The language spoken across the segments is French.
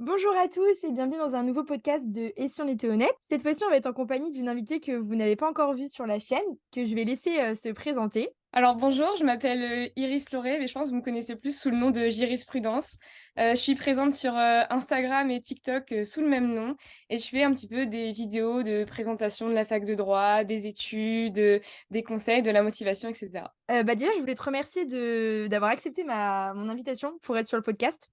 Bonjour à tous et bienvenue dans un nouveau podcast de Et si on était honnête. Cette fois-ci, on va être en compagnie d'une invitée que vous n'avez pas encore vue sur la chaîne, que je vais laisser se présenter. Alors bonjour, je m'appelle Iris Lauré, mais je pense que vous me connaissez plus sous le nom de Jurisprudence. Je suis présente sur Instagram et TikTok sous le même nom et je fais un petit peu des vidéos de présentation de la fac de droit, des études, des conseils, de la motivation, etc. Déjà, je voulais te remercier d'avoir accepté mon invitation pour être sur le podcast.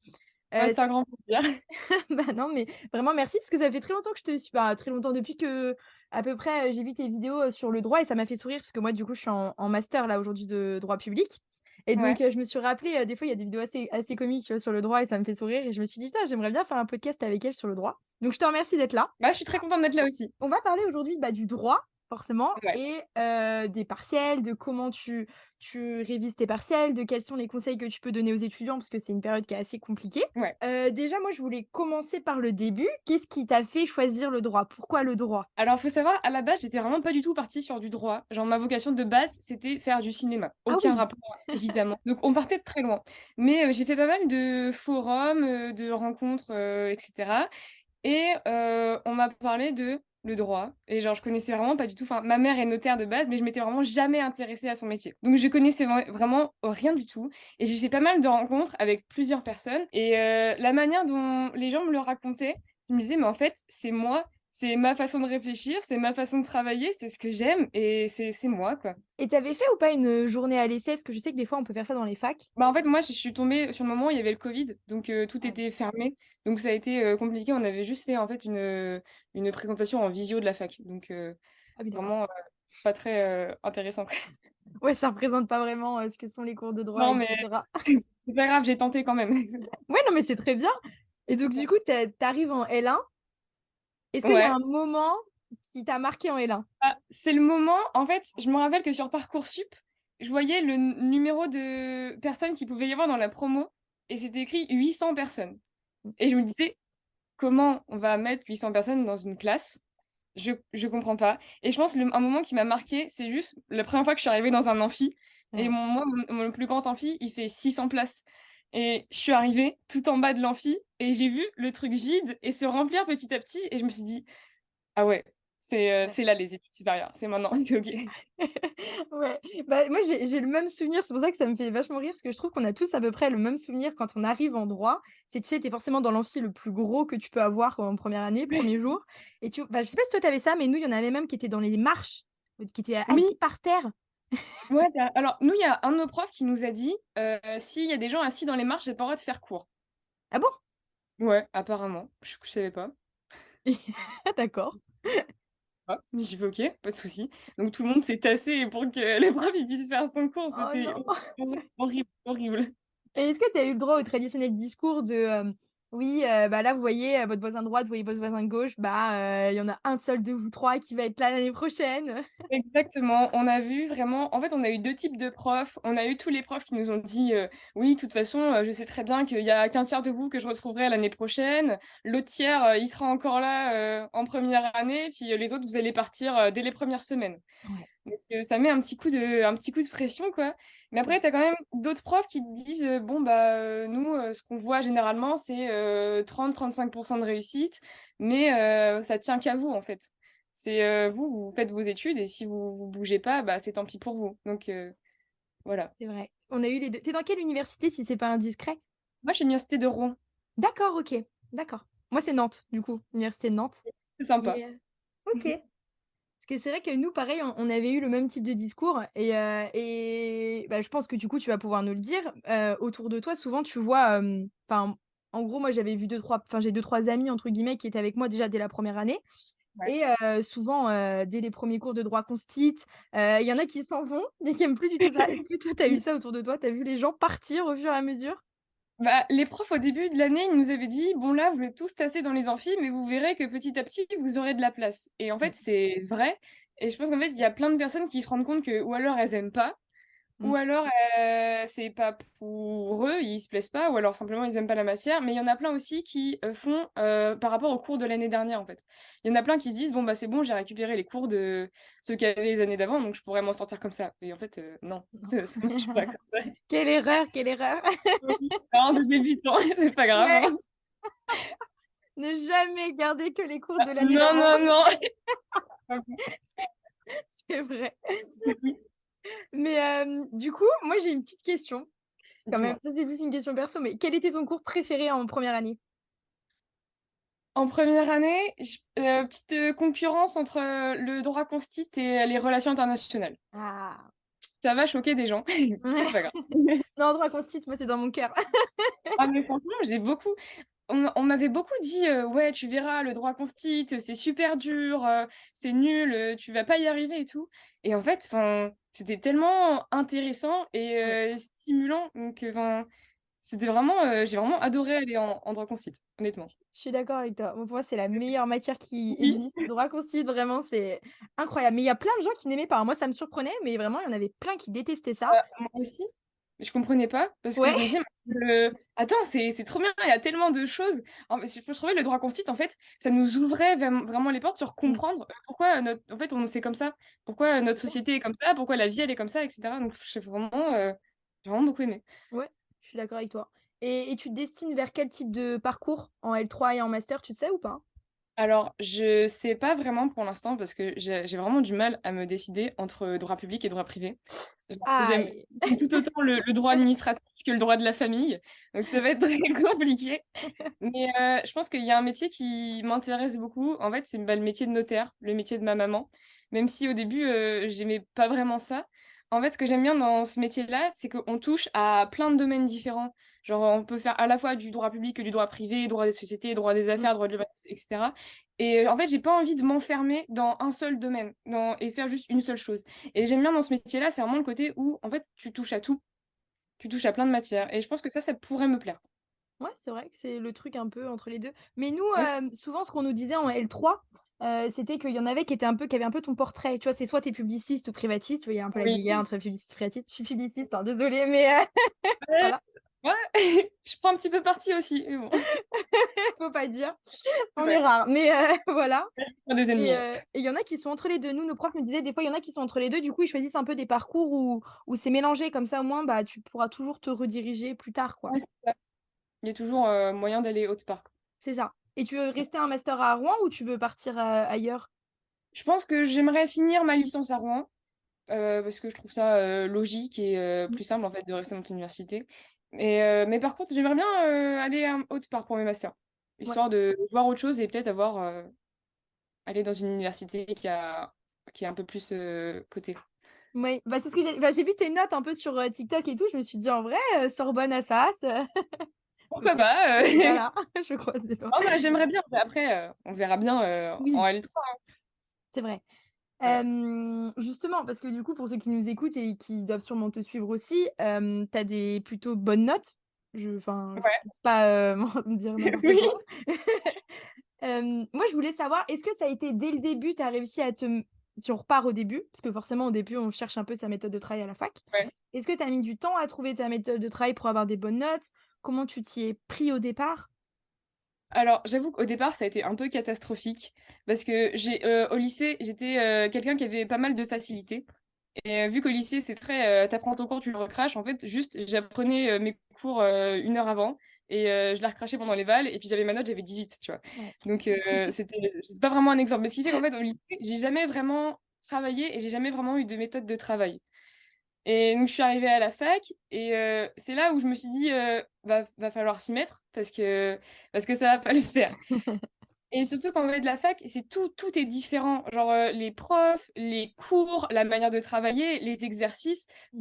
Bah, Euh, c'est un grand plaisir. Bah non, mais vraiment merci parce que ça fait très longtemps que je te suis, bah, très longtemps depuis que à peu près j'ai vu tes vidéos sur le droit et ça m'a fait sourire parce que moi du coup je suis en master là aujourd'hui de droit public et donc Ouais. je me suis rappelé des fois il y a des vidéos assez comiques tu vois, sur le droit et ça me fait sourire et je me suis dit putain j'aimerais bien faire un podcast avec elle sur le droit. Donc je te remercie d'être là. Bah, je suis très contente d'être là aussi. On va parler aujourd'hui, du droit, forcément, Ouais. et des partiels, de comment tu révises tes partiels, de quels sont les conseils que tu peux donner aux étudiants, parce que c'est une période qui est assez compliquée. Ouais. Déjà, moi, je voulais commencer par le début. Qu'est-ce qui t'a fait choisir le droit? Pourquoi le droit? Alors, faut savoir, à la base, j'étais vraiment pas du tout partie sur du droit. Genre, ma vocation de base, c'était faire du cinéma. Ah Aucun oui! rapport, évidemment. Donc, on partait de très loin. Mais j'ai fait pas mal de forums, de rencontres, etc. Et on m'a parlé de le droit. Et genre, je connaissais vraiment pas du tout. Enfin, ma mère est notaire de base, mais je m'étais vraiment jamais intéressée à son métier. Donc, je connaissais vraiment rien du tout. Et j'ai fait pas mal de rencontres avec plusieurs personnes. Et la manière dont les gens me le racontaient, je me disais, mais en fait, c'est moi. C'est ma façon de réfléchir, c'est ma façon de travailler, c'est ce que j'aime et c'est moi, quoi. Et t'avais fait ou pas une journée à l'essai? Parce que je sais que des fois, on peut faire ça dans les facs. Bah, en fait, moi, je suis tombée sur le moment où il y avait le Covid, donc tout Ah oui. était fermé. Donc ça a été compliqué. On avait juste fait en fait une présentation en visio de la fac. Donc Ah oui, d'accord. vraiment pas très intéressant, quoi. Ouais, ça représente pas vraiment ce que sont les cours de droit, Non, mais etc. c'est pas grave, j'ai tenté quand même. Ouais, non, mais c'est très bien. Et C'est donc, ça. du coup, t'arrives en L1. Est-ce qu'il y a Ouais. un moment qui t'a marqué en L1? Ah, c'est le moment, en fait, je me rappelle que sur Parcoursup, je voyais le numéro de personnes qui pouvait y avoir dans la promo et c'était écrit 800 personnes. Et je me disais, comment on va mettre 800 personnes dans une classe? Je comprends pas. Et je pense un moment qui m'a marqué, c'est juste la première fois que je suis arrivée dans un amphi. Et Ouais. mon plus grand amphi, il fait 600 places. Et je suis arrivée tout en bas de l'amphi et j'ai vu le truc vide et se remplir petit à petit. Et je me suis dit, ah ouais, Ouais. c'est là les études supérieures, c'est maintenant, c'est ok. Ouais. Bah, moi, j'ai le même souvenir. C'est pour ça que ça me fait vachement rire, parce que je trouve qu'on a tous à peu près le même souvenir quand on arrive en droit. C'est, tu sais, tu forcément dans l'amphi le plus gros que tu peux avoir en première année, premier jour. Et je sais pas si toi, tu avais ça, mais nous, il y en avait même qui étaient dans les marches, qui étaient Oui, assis par terre. ouais. Alors, nous, il y a un de nos profs qui nous a dit, s'il y a des gens assis dans les marches, j'ai pas le droit de faire cours. Ah bon? Ouais, apparemment. Je savais pas. D'accord. Ah, mais j'ai fait OK, pas de souci. Donc tout le monde s'est tassé pour que le prof il puisse faire son cours. Oh C'était non. horrible, horrible. Et est-ce que tu as eu le droit au traditionnel discours de oui, bah là, vous voyez votre voisin de droite, vous voyez votre voisin de gauche, bah il y en a un seul de vous trois qui va être là l'année prochaine. Exactement. On a vu vraiment. En fait, on a eu deux types de profs. On a eu tous les profs qui nous ont dit oui, de toute façon, je sais très bien qu'il y a qu'un tiers de vous que je retrouverai l'année prochaine. L'autre tiers, il sera encore là en première année. Puis les autres, vous allez partir dès les premières semaines. Ouais. Donc, ça met un petit coup de pression, quoi. Mais après, t'as quand même d'autres profs qui te disent, bon, bah, nous, ce qu'on voit généralement, c'est 30-35% de réussite, mais ça tient qu'à vous, en fait. C'est vous, vous faites vos études, et si vous bougez pas, bah, c'est tant pis pour vous. Donc, voilà. C'est vrai. On a eu les deux. T'es dans quelle université si c'est pas indiscret? Moi, je suis à l'université de Rouen. D'accord, OK. D'accord. Moi, c'est Nantes, du coup, université de Nantes. C'est sympa. Mais OK. Parce que c'est vrai que nous, pareil, on avait eu le même type de discours et bah, je pense que du coup, tu vas pouvoir nous le dire. Autour de toi, souvent, tu vois, enfin, en gros, moi, j'avais vu j'ai deux trois amis entre guillemets qui étaient avec moi déjà dès la première année Ouais. et souvent, dès les premiers cours de droit constit, il y en a qui s'en vont et qui aiment plus du tout ça. Est-ce que toi, tu as eu ça autour de toi? Tu as vu les gens partir au fur et à mesure? Bah, les profs, au début de l'année, ils nous avaient dit, bon là, vous êtes tous tassés dans les amphis, mais vous verrez que petit à petit, vous aurez de la place. Et en Mmh. fait, c'est vrai. Et je pense qu'en fait, il y a plein de personnes qui se rendent compte que, ou alors elles aiment pas, ou Mmh. alors c'est pas pour eux, ils se plaisent pas, ou alors simplement ils aiment pas la matière. Mais il y en a plein aussi qui font par rapport aux cours de l'année dernière, en fait. Il y en a plein qui se disent, bon bah c'est bon, j'ai récupéré les cours de ceux qui avaient les années d'avant, donc je pourrais m'en sortir comme ça. Et en fait, non, Non. ça marche pas comme ça. Quelle erreur, quelle erreur! Oui, parents de débutants, c'est pas grave, Ouais. hein. Ne jamais garder que les cours de l'année Non, d'avant. non, non. C'est vrai. Mais du coup, moi, j'ai une petite question quand même. Dis-moi. Ça, c'est plus une question perso, mais quel était ton cours préféré en première année? En première année, petite concurrence entre le droit constit et les relations internationales. Ah. Ça va choquer des gens, c'est pas grave. Non, droit constit, moi, c'est dans mon cœur. Ah mais franchement, on m'avait beaucoup dit, «Ouais, tu verras, le droit constit, c'est super dur, c'est nul, tu vas pas y arriver et tout» et en fait, enfin, c'était tellement intéressant et Ouais, stimulant donc enfin, c'était vraiment, j'ai vraiment adoré aller en droit constit, honnêtement. je suis d'accord avec toi. Moi, pour moi, c'est la meilleure matière qui Oui. existe. Droit constit, vraiment, c'est incroyable. Mais il y a plein de gens qui n'aimaient pas. Moi, ça me surprenait, mais vraiment, il y en avait plein qui détestaient ça. Moi aussi, mais je comprenais pas parce que Ouais, je me disais: «Attends, c'est trop bien, il y a tellement de choses». Je trouvais le droit constit, en fait, ça nous ouvrait vraiment les portes sur mmh, comprendre, pourquoi notre en fait, on c'est comme ça, pourquoi notre société est comme ça, pourquoi la vie, elle est comme ça et cetera. Donc j'ai vraiment beaucoup aimé. ouais, je suis d'accord avec toi. Et tu te destines vers quel type de parcours en L3 et en master, tu sais ou pas? Alors, je sais pas vraiment pour l'instant parce que j'ai vraiment du mal à me décider entre droit public et droit privé. J'aime Aïe! j'aime tout autant le droit administratif que le droit de la famille, donc ça va être très compliqué. Mais je pense qu'il y a un métier qui m'intéresse beaucoup. En fait, c'est, bah, le métier de notaire, le métier de ma maman. Même si au début, j'aimais pas vraiment ça. En fait, ce que j'aime bien dans ce métier-là, c'est qu'on touche à plein de domaines différents. Genre, on peut faire à la fois du droit public que du droit privé, droit des sociétés, droit des Mmh, affaires, droit de l'urbanisme et cetera. Et en fait, j'ai pas envie de m'enfermer dans un seul domaine, et faire juste une seule chose. Et j'aime bien dans ce métier-là, c'est vraiment le côté où, en fait, tu touches à tout, tu touches à plein de matières. Et je pense que ça pourrait me plaire. ouais, c'est vrai que c'est le truc un peu entre les 2. Mais nous, Oui, souvent, ce qu'on nous disait en L3, c'était qu'il y en avait qui avaient un peu ton portrait. Tu vois, c'est soit tu es publiciste ou privatiste. Tu vois, il y a un peu la guéguerre oui. entre publiciste et privatiste. Je suis publiciste, hein, désolée, mais Ouais, voilà, ouais, je prends un petit peu parti aussi, mais bon, faut pas dire. c'est On est vrai. rares, mais voilà. Je me prends des Et ennemis, il y en a qui sont entre les 2. Nous, nos profs nous disaient, des fois, il y en a qui sont entre les 2. Du coup, ils choisissent un peu des parcours où c'est mélangé. Comme ça, au moins, bah, tu pourras toujours te rediriger plus tard, quoi. ouais, c'est ça. Il y a toujours, moyen d'aller autre part. C'est ça. Et tu veux rester un master à Rouen ou tu veux partir, ailleurs? Je pense que j'aimerais finir ma licence à Rouen, parce que je trouve ça, logique et Mmh. plus simple, en fait, de rester dans notre université. Mais par contre, j'aimerais bien, aller à autre part pour mes masters, Ouais. histoire de voir autre chose et peut-être aller dans une université qui est un peu plus, cotée. Oui, bah, c'est ce que j'ai vu tes notes un peu sur, TikTok et tout, je me suis dit: «En vrai, Sorbonne, Assas, Pourquoi peut-être». pas, Voilà, je croise les doigts. Oh bah, j'aimerais bien, mais après, on verra bien, en Oui, L3, hein. c'est vrai. Voilà. Justement, parce que du coup, pour ceux qui nous écoutent et qui doivent sûrement te suivre aussi, tu as des plutôt bonnes notes? Je Ouais. pense pas, me dire n'importe Oui. quoi. Moi, je voulais savoir, est-ce que ça a été dès le début, tu as réussi à te m si on repart au début, parce que forcément au début, on cherche un peu sa méthode de travail à la fac. Ouais. Est-ce que tu as mis du temps à trouver ta méthode de travail pour avoir des bonnes notes? Comment tu t'y es pris au départ? Alors, j'avoue qu'au départ, ça a été un peu catastrophique parce que au lycée, j'étais, quelqu'un qui avait pas mal de facilité et vu qu'au lycée, c'est très, tu ton cours, tu le recraches, en fait, juste, j'apprenais, mes cours, 1 heure avant et je les recrachais pendant les vals et puis j'avais ma note, j'avais 18, tu vois? Ouais. Donc c'était pas vraiment un exemple. Mais ce qui fait qu'en fait, au lycée, j'ai jamais vraiment travaillé et j'ai jamais vraiment eu de méthode de travail. Et donc je suis arrivée à la fac et c'est là où je me suis dit, «Va falloir s'y mettre parce que ça va pas le faire». Et surtout quand on est de la fac, c'est tout est différent. Genre, les profs, les cours, la manière de travailler, les exercices, Mmh.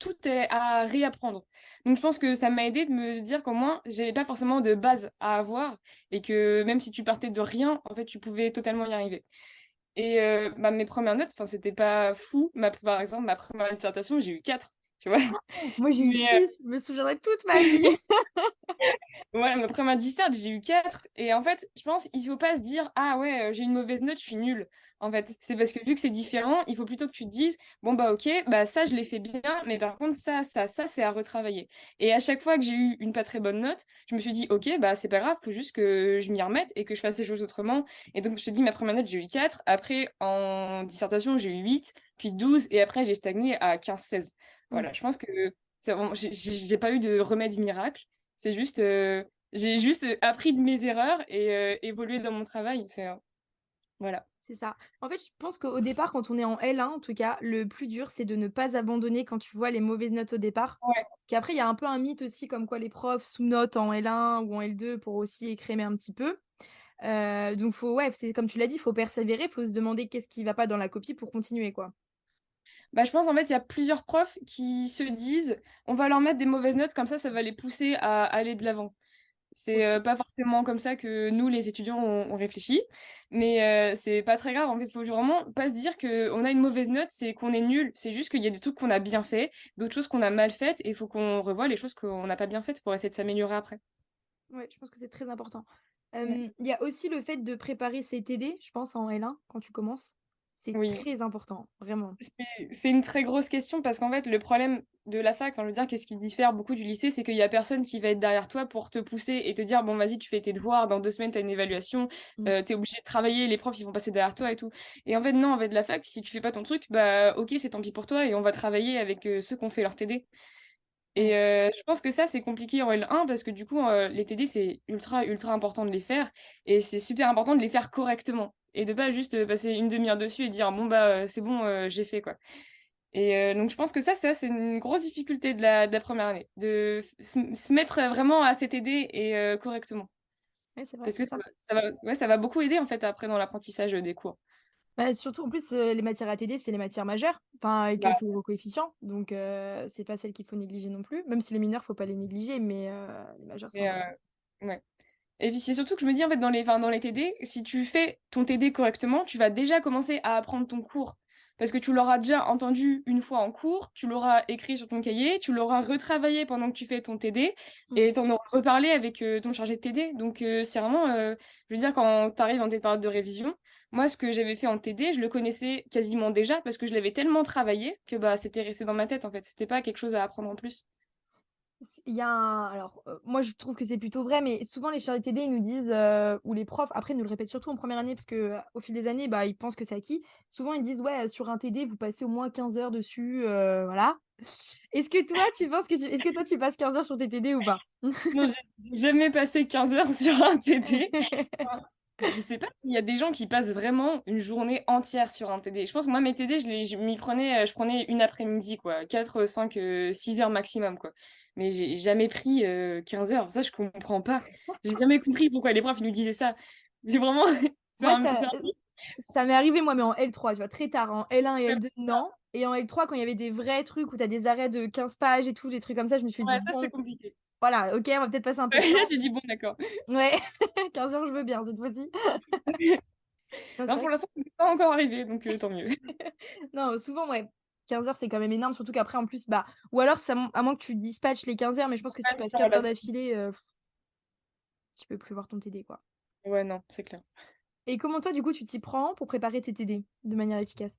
tout est à réapprendre. Donc je pense que ça m'a aidée de me dire qu'au moins j'avais pas forcément de base à avoir et que même si tu partais de rien, en fait, tu pouvais totalement y arriver. Et bah, mes premières notes, enfin, c'était pas fou. Par exemple, ma première dissertation, j'ai eu 4, tu vois? Moi, j'ai eu Mais 6, je me souviendrai toute ma vie. ouais, ma première dissert, j'ai eu 4 et en fait, je pense, il faut pas se dire: «Ah ouais, j'ai une mauvaise note, je suis nulle». En fait, c'est parce que vu que c'est différent, il faut plutôt que tu te dises: «Bon bah OK, bah ça je l'ai fait bien, mais par contre ça, c'est à retravailler». Et à chaque fois que j'ai eu une pas très bonne note, je me suis dit: «OK, bah c'est pas grave, faut juste que je m'y remette et que je fasse les choses autrement». Et donc je te dis, ma première note, j'ai eu 4. Après en dissertation, j'ai eu 8, puis 12 et après j'ai stagné à 15-16. Mmh. Voilà, je pense que c'est vraiment j'ai pas eu de remède miracle. C'est juste, J'ai juste, appris de mes erreurs et évolué dans mon travail. Voilà. C'est ça. En fait, je pense qu'au départ, quand on est en L1, en tout cas, le plus dur, c'est de ne pas abandonner quand tu vois les mauvaises notes au départ. Ouais. Qu'après, il y a un peu un mythe aussi comme quoi les profs sous-notent en L1 ou en L2 pour aussi écrémer un petit peu. Donc faut ouais, c'est comme tu l'as dit, faut persévérer, faut se demander qu'est-ce qui va pas dans la copie pour continuer, quoi. Bah, je pense, en fait, il y a plusieurs profs qui se disent: «On va leur mettre des mauvaises notes, comme ça va les pousser à aller de l'avant». C'est, Aussi. pas forcément comme ça que nous, les étudiants, on réfléchit, mais c'est pas très grave. En fait, il faut vraiment pas se dire qu'on a une mauvaise note, c'est qu'on est nul. C'est juste qu'il y a des trucs qu'on a bien fait, d'autres choses qu'on a mal faites et il faut qu'on revoie les choses qu'on n'a pas bien faites pour essayer de s'améliorer après. Ouais, je pense que c'est très important. Ouais. Il y a aussi le fait de préparer ses TD, je pense en L1 quand tu commences. C'est Oui. très important, vraiment. C'est une très grosse question parce qu'en fait, le problème de la fac, enfin, je veux dire, qu'est-ce qui diffère beaucoup du lycée, c'est qu'il y a personne qui va être derrière toi pour te pousser et te dire: «Bon, vas-y, tu fais tes devoirs, dans 2 semaines, tu as une évaluation, Mmh. tu es obligé de travailler, les profs, ils vont passer derrière toi et tout». Et en fait, non, en fait, la fac, si tu fais pas ton truc, bah, OK, c'est tant pis pour toi et on va travailler avec, ceux qui ont fait leur TD. Et Ouais. je pense que ça, c'est compliqué en L1 parce que du coup, les TD, c'est ultra, ultra important de les faire et c'est super important de les faire correctement et de pas juste, passer une demi heure dessus et dire: «Bon, bah, c'est bon, j'ai fait, quoi». Et donc je pense que ça, c'est une grosse difficulté de la première année, de f se mettre, vraiment à ses TD et correctement. Ouais, c'est vrai, Parce que c'est ça. ça va beaucoup aider, en fait, après dans l'apprentissage, des cours. Bah, surtout en plus, les matières ATD, c'est les matières majeures, enfin avec le Bah, plus gros coefficient, donc c'est pas celles qu'il faut négliger non plus. Même si les mineurs, faut pas les négliger, mais les majeurs sont mais importants. ouais. Et puis c'est surtout que je me dis, en fait, dans les TD, si tu fais ton TD correctement, tu vas déjà commencer à apprendre ton cours. Parce que tu l'auras déjà entendu une fois en cours, tu l'auras écrit sur ton cahier, tu l'auras retravaillé pendant que tu fais ton TD Mmh. et tu en auras reparlé avec, ton chargé de TD. Donc c'est vraiment, je veux dire quand tu arrives dans tes périodes de révision, moi ce que j'avais fait en TD, je le connaissais quasiment déjà parce que je l'avais tellement travaillé que, bah, c'était resté dans ma tête, en fait. C'était pas quelque chose à apprendre en plus. Il y a un alors, moi je trouve que c'est plutôt vrai, mais souvent les chargés de TD, ils nous disent, ou les profs, après ils nous le répètent surtout en première année parce que, au fil des années, bah, ils pensent que c'est acquis. Souvent ils disent: «Ouais, sur un TD, vous passez au moins 15 heures dessus, voilà». Est-ce que toi tu passes 15 heures sur tes TD ou pas? Non, j'ai jamais passé 15 heures sur un TD. Enfin, je sais pas s'il y a des gens qui passent vraiment une journée entière sur un TD. Je pense que moi, mes TD, je m'y prenais, je prenais une après-midi, quoi. 4, 5, 6 heures maximum, quoi. Mais j'ai jamais pris 15 heures. Ça, je comprends pas. J'ai jamais compris pourquoi les profs ils nous disaient ça. Mais vraiment, Moi c'est ça, un ça m'est arrivé moi, mais en L3, tu vois? Très tard. En L1 et peu L2, non, et en L3 quand il y avait des vrais trucs où tu as des arrêts de 15 pages et tout, des trucs comme ça, je me suis dit: ouais, ça, c'est «Bon, compliqué. voilà, OK, on va peut-être passer un peu de Ouais, là, temps». j'ai dit: «Bon, d'accord». Ouais, 15 heures, je veux bien cette fois-ci. Non, c'est Non, vrai pour que l'instant, ça m'est pas encore arrivé, donc tant mieux. non, souvent, ouais, 15 heures, c'est quand même énorme, surtout qu'après, en plus, bah ou alors ça à moins que tu dispatches les 15 heures, mais je pense que si tu Ouais, passes ça 15 heures relâche. d'affilée, tu peux plus voir ton TD, quoi. Ouais, non, c'est clair. Et comment toi, du coup, tu t'y prends pour préparer tes TD de manière efficace?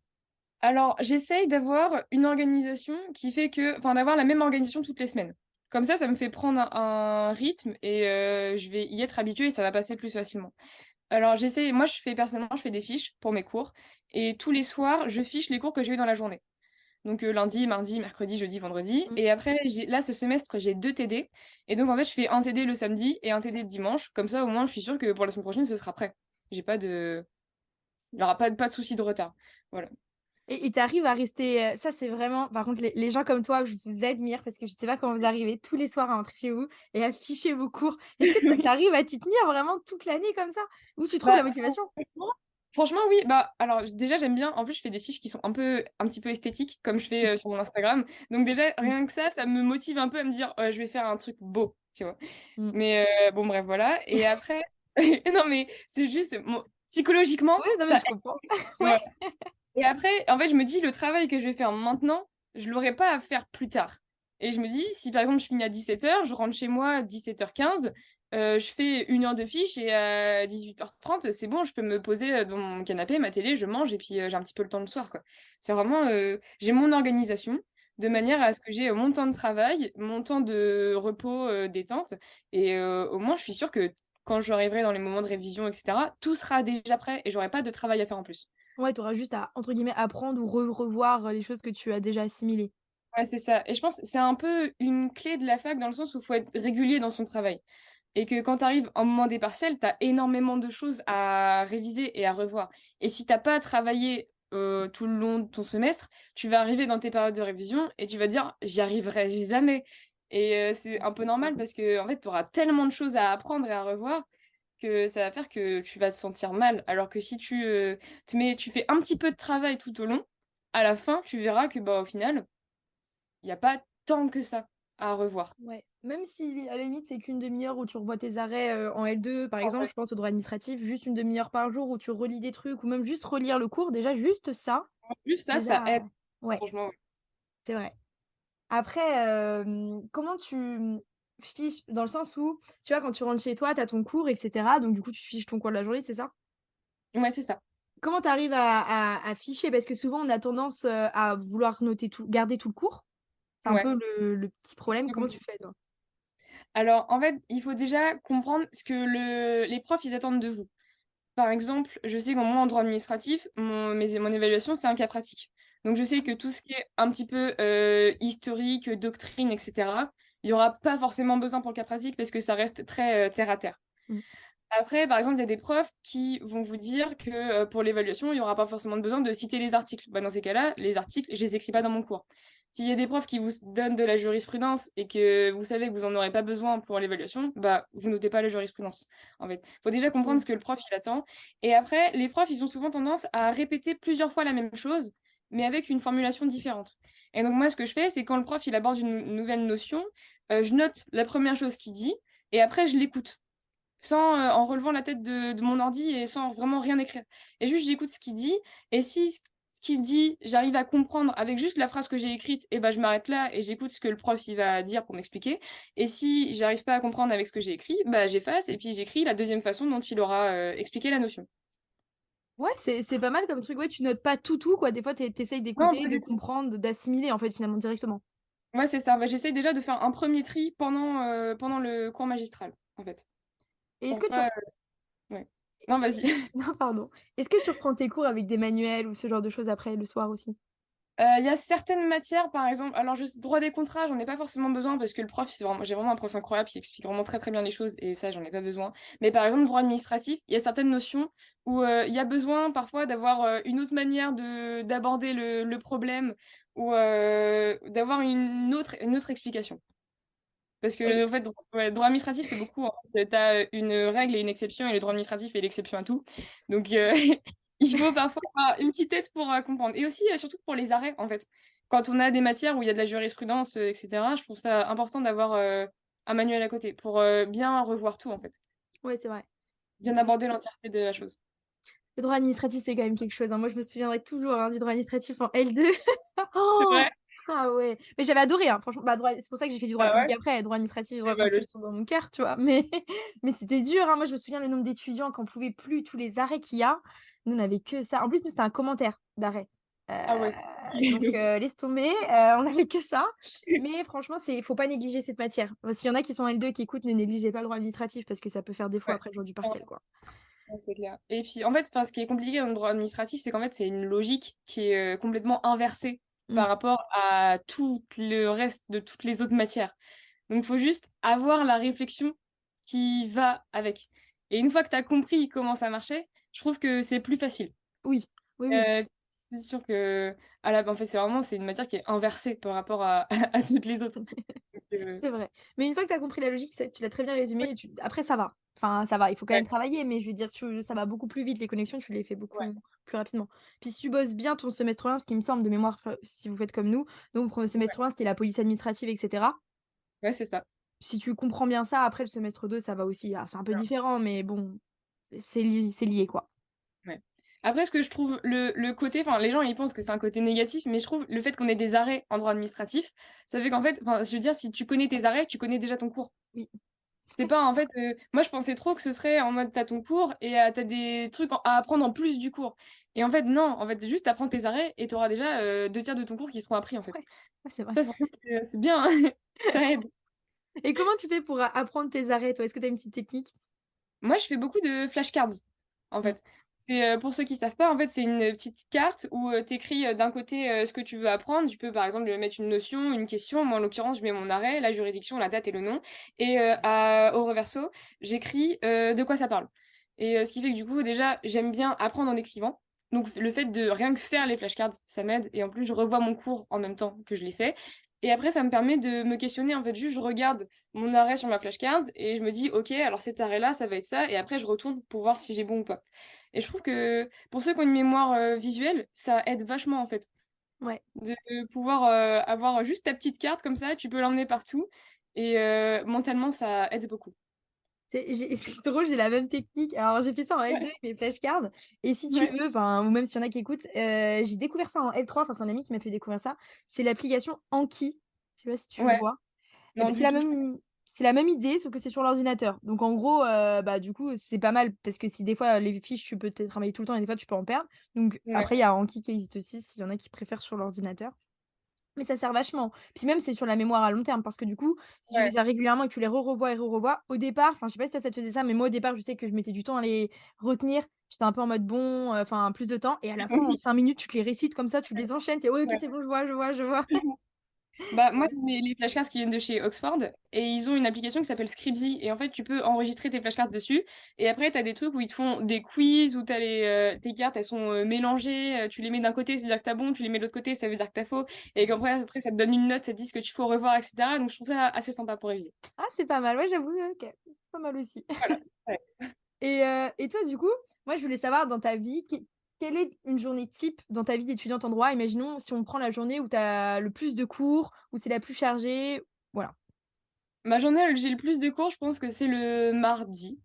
Alors, j'essaye d'avoir une organisation qui fait que enfin, d'avoir la même organisation toutes les semaines. Comme ça me fait prendre un rythme et je vais y être habituée et ça va passer plus facilement. Alors j'essaie moi personnellement, je fais des fiches pour mes cours et tous les soirs, je fiche les cours que j'ai eu dans la journée. Donc lundi, mardi, mercredi, jeudi, vendredi Mmh. et après ce semestre, j'ai 2 TD et donc en fait, je fais un TD le samedi et un TD le dimanche. Comme ça, au moins, je suis sûre que pour la semaine prochaine, ce sera prêt. J'ai pas de il y aura pas de souci de retard. Voilà. Et tu arrives à rester, ça, c'est vraiment par contre, les gens comme toi, je vous admire parce que je sais pas comment vous arrivez tous les soirs à rentrer chez vous et à ficher vos cours. Est-ce que tu arrives à t'y tenir vraiment toute l'année comme ça? Où tu trouves Bah, la motivation? franchement, oui. Bah, alors déjà, j'aime bien. En plus, je fais des fiches qui sont un petit peu esthétiques, comme je fais sur mon Instagram. Donc déjà, Mmh. rien que ça me motive un peu à me dire, je vais faire un truc beau, tu vois. Mmh. Mais bon, bref, voilà. Et après, non, mais c'est juste, psychologiquement, Ouais, non, mais ça je comprends. aide. Ouais. Ouais. Et après, en fait, je me dis, le travail que je vais faire maintenant, je l'aurai pas à faire plus tard. Et je me dis, si par exemple je finis à 17 heures, je rentre chez moi à 17h15, je fais 1 heure de fiche et à 18h30, c'est bon, je peux me poser dans mon canapé, ma télé, je mange et puis j'ai un petit peu le temps le soir, quoi. C'est vraiment, j'ai mon organisation de manière à ce que j'ai mon temps de travail, mon temps de repos, détente, et au moins je suis sûre que quand j'arriverai dans les moments de révision, etc., tout sera déjà prêt et j'aurai pas de travail à faire en plus. Ouais, tu auras juste à, entre guillemets, «apprendre» ou revoir, les choses que tu as déjà assimilées. Ouais, c'est ça. Et je pense que c'est un peu une clé de la fac dans le sens où il faut être régulier dans son travail. et que quand tu arrives au moment des partiels, tu as énormément de choses à réviser et à revoir. Et si tu pas travaillé, tout le long de ton semestre, tu vas arriver dans tes périodes de révision et tu vas dire: «J'y arriverai jamais» et c'est un peu normal parce que en fait, tu auras tellement de choses à apprendre et à revoir que ça va faire que tu vas te sentir mal. Alors que si tu fais un petit peu de travail tout au long, à la fin, tu verras que, bah, au final, il y a pas tant que ça à revoir. Ouais, même si à la limite c'est qu'une demi-heure où tu revois tes arrêts, en L2 par En exemple, vrai, je pense au droit administratif, juste une demi-heure par jour où tu relis des trucs ou même juste relire le cours, déjà juste ça, juste ça, ça déjà aide, ouais, franchement, ouais. c'est vrai. Après, comment tu, fiches? Dans le sens où, tu vois, quand tu rentres chez toi, tu as ton cours et cetera, donc du coup, tu fiches ton cours de la journée, c'est ça? Ouais, c'est ça. Comment tu arrives à ficher? Parce que souvent, on a tendance, à vouloir noter tout garder tout le cours. C'est un Ouais, peu le petit c'est problème. plus Comment tu compliqué. fais, toi? Alors, en fait, il faut déjà comprendre ce que les profs, ils attendent de vous. Par exemple, je sais que moi, en droit administratif, mon évaluation, c'est un cas pratique. Donc, je sais que tout ce qui est un petit peu historique, doctrine, etc., il n'y aura pas forcément besoin pour le cas pratique parce que ça reste très terre à terre. Mmh. Après, par exemple, il y a des profs qui vont vous dire que pour l'évaluation, il n'y aura pas forcément besoin de citer les articles. Bah, dans ces cas-là, les articles, je les écris pas dans mon cours. S'il y a des profs qui vous donnent de la jurisprudence et que vous savez que vous en aurez pas besoin pour l'évaluation, bah vous notez pas la jurisprudence. En fait, faut déjà comprendre OK. ce que le prof il attend. Et après, les profs, ils ont souvent tendance à répéter plusieurs fois la même chose, mais avec une formulation différente. Et donc moi, ce que je fais, c'est quand le prof il aborde une nouvelle notion, je note la première chose qu'il dit et après je l'écoute sans, en relevant la tête de mon ordi et sans vraiment rien écrire. Et juste j'écoute ce qu'il dit et si ce qu'il dit, j'arrive à comprendre avec juste la phrase que j'ai écrite et ben je m'arrête là et j'écoute ce que le prof il va dire pour m'expliquer et si j'arrive pas à comprendre avec ce que j'ai écrit, bah j'efface et puis j'écris la deuxième façon dont il aura, expliqué la notion. Ouais, c'est pas mal comme truc. Ouais, tu notes pas tout, quoi. Des fois, tu essayes Non, d'écouter, pas de du tout. comprendre, d'assimiler, en fait, finalement, directement. Ouais, c'est ça. Bah, j'essaye déjà de faire un premier tri pendant le cours magistral, en fait. Et est-ce Pour que tu pas, ouais. Non, vas-y. non, pardon. Est-ce que tu reprends tes cours avec des manuels ou ce genre de choses après, le soir aussi? Il y a certaines matières, par exemple, alors je droit des contrats, j'en ai pas forcément besoin parce que le prof, c'est vraiment j'ai vraiment un prof incroyable qui explique vraiment très, très bien les choses et ça, j'en ai pas besoin. Mais par exemple, droit administratif, il y a certaines notions où, il y a besoin parfois d'avoir, une autre manière de d'aborder le problème ou, d'avoir une autre explication. Parce Oui. que en fait, ouais, droit administratif, c'est beaucoup, en fait, tu as, une règle et une exception et le droit administratif est l'exception à tout. Donc il faut parfois avoir une petite tête pour, comprendre et aussi, surtout pour les arrêts, en fait. Quand on a des matières où il y a de la jurisprudence, et cetera, je trouve ça important d'avoir, un manuel à côté pour, bien revoir tout, en fait. Ouais, c'est vrai. Bien Mmh. aborder l'entièreté de la chose. Le droit administratif, c'est quand même quelque chose, hein. Moi, je me souviendrai toujours, hein, du droit administratif en L2. C'est Oh! vrai? Ah ouais, mais j'avais adoré, hein, franchement. Bah, droit c'est pour ça que j'ai fait du droit Ah public ouais? après. Droit administratif et Et droit bah, français, ils logique. sont dans mon cœur, tu vois? Mais mais c'était dur, hein. Moi, je me souviens le nombre d'étudiants qui en pouvaient plus, tous les arrêts qu'il y a. Nous, on avait que ça. En plus, nous, c'était un commentaire d'arrêt. Ah ouais. Donc laisse tomber, on avait que ça. Mais franchement, c'est faut pas négliger cette matière. S'il y en a qui sont en L2 qui écoutent, ne négligez pas le droit administratif parce que ça peut faire défaut Ouais. après le jour du partiel, quoi. Ouais, c'est clair. Et puis, en fait, enfin, ce qui est compliqué dans le droit administratif, c'est qu'en fait, c'est une logique qui est complètement inversée Mmh. par rapport à tout le reste de toutes les autres matières. Donc, il faut juste avoir la réflexion qui va avec. Et une fois que tu as compris comment ça marchait, je trouve que c'est plus facile. Oui, oui, oui. Euh, c'est sûr que, en fait, c'est une matière qui est inversée par rapport à, à toutes les autres. Donc, C'est vrai. Mais une fois que tu as compris la logique, c'est tu l'as très bien ouais, résumé et tu après ça va. Enfin, ça va, il faut quand ouais, même travailler, mais je veux dire, ça va beaucoup plus vite, les connexions, tu les fais ouais, beaucoup plus rapidement. Puis si tu bosses bien ton semestre 1, parce qu'il me semble de mémoire, si vous faites comme nous, pour le ouais, semestre 1, c'était la police administrative et cetera. ouais, c'est ça. Si tu comprends bien ça, après le semestre 2, ça va aussi. Ah, c'est un peu différent, mais bon, c'est lié, quoi. Ouais. Après, ce que je trouve le côté, enfin, les gens ils pensent que c'est un côté négatif, mais je trouve le fait qu'on ait des arrêts en droit administratif, ça fait qu'en fait, enfin, je veux dire, si tu connais tes arrêts, tu connais déjà ton cours. Oui. C'est pas en fait, moi je pensais trop que ce serait en mode t'as ton cours et t'as des trucs à apprendre en plus du cours. Et en fait, non, en fait, juste t'apprends tes arrêts et t'auras déjà 2 tiers de ton cours qui seront appris en fait. Ouais, ouais, c'est vrai. Ça, franchement, c'est bien, hein. Ça aide. Et comment tu fais pour apprendre tes arrêts, toi? Est-ce que tu as une petite technique? Moi, je fais beaucoup de flashcards, en Mmh. fait. C'est, pour ceux qui savent pas, en fait, c'est une petite carte où, tu écris, d'un côté, ce que tu veux apprendre. Tu peux, par exemple, mettre une notion, une question. Moi, en l'occurrence, je mets mon arrêt, la juridiction, la date et le nom et au reverso, j'écris, de quoi ça parle et ce qui fait que, du coup, déjà, j'aime bien apprendre en écrivant. Donc le fait de rien que faire les flashcards, ça m'aide et en plus, je revois mon cours en même temps que je l'ai fait et après, ça me permet de me questionner. En fait, juste, je regarde mon arrêt sur ma flashcard et je me dis: «OK, alors cet arrêt-là, ça va être ça» et après, je retourne pour voir si j'ai bon ou pas. Et je trouve que pour ceux qui ont une mémoire visuelle, ça aide vachement en fait. Ouais. De pouvoir avoir juste ta petite carte comme ça, tu peux l'emmener partout. Et mentalement, ça aide beaucoup. C'est drôle, j'ai la même technique. Alors, j'ai fait ça en L2 Ouais, avec mes flashcards et si tu ouais, veux, enfin, ou même s'il y en a qui écoutent, j'ai découvert ça en L3, enfin, c'est un ami qui m'a fait découvrir ça. C'est l'application Anki. Je sais pas si tu ouais. vois? Et Non, bah, du tout, je c'est la même idée, sauf que c'est sur l'ordinateur. Donc en gros, bah, du coup, c'est pas mal parce que si des fois les fiches, tu peux te les travailler tout le temps et des fois tu peux en perdre. Donc ouais, après, il y a Anki qui existe aussi s'il y en a qui préfèrent sur l'ordinateur. Mais ça sert vachement. Puis même, c'est sur la mémoire à long terme parce que du coup, si tu fais ouais. ça régulièrement et que tu les revois et revois, au départ, enfin, je sais pas si toi ça te faisait ça, mais moi au départ, je sais que je mettais du temps à les retenir. J'étais un peu en mode bon, enfin plus de temps et à la fin, en Oui, 5 minutes, tu te les récites comme ça, tu les enchaînes, tu es: «Ouais, OK, ouais. c'est bon, je vois, je vois, je vois». Bah, moi, Ouais. j'ai les flashcards qui viennent de chez Oxford et ils ont une application qui s'appelle Scribzy. Et en fait, tu peux enregistrer tes flashcards dessus. Et après, tu as des trucs où ils te font des quiz où t'as tes cartes, elles sont mélangées. Tu les mets d'un côté, ça veut dire que t'as bon. Tu les mets de l'autre côté, ça veut dire que t'as faux. Et après, ça te donne une note, ça te dit ce que tu faut revoir, etc. Donc, je trouve ça assez sympa pour réviser. Ah, c'est pas mal, ouais, j'avoue, OK, c'est pas mal aussi. Voilà. Ouais. Et toi, du coup, moi, je voulais savoir dans ta vie, quelle est une journée type dans ta vie d'étudiante en droit? Imaginons si on prend la journée où tu as le plus de cours, où c'est la plus chargée, voilà. Ma journée où j'ai le plus de cours, je pense que c'est le mardi.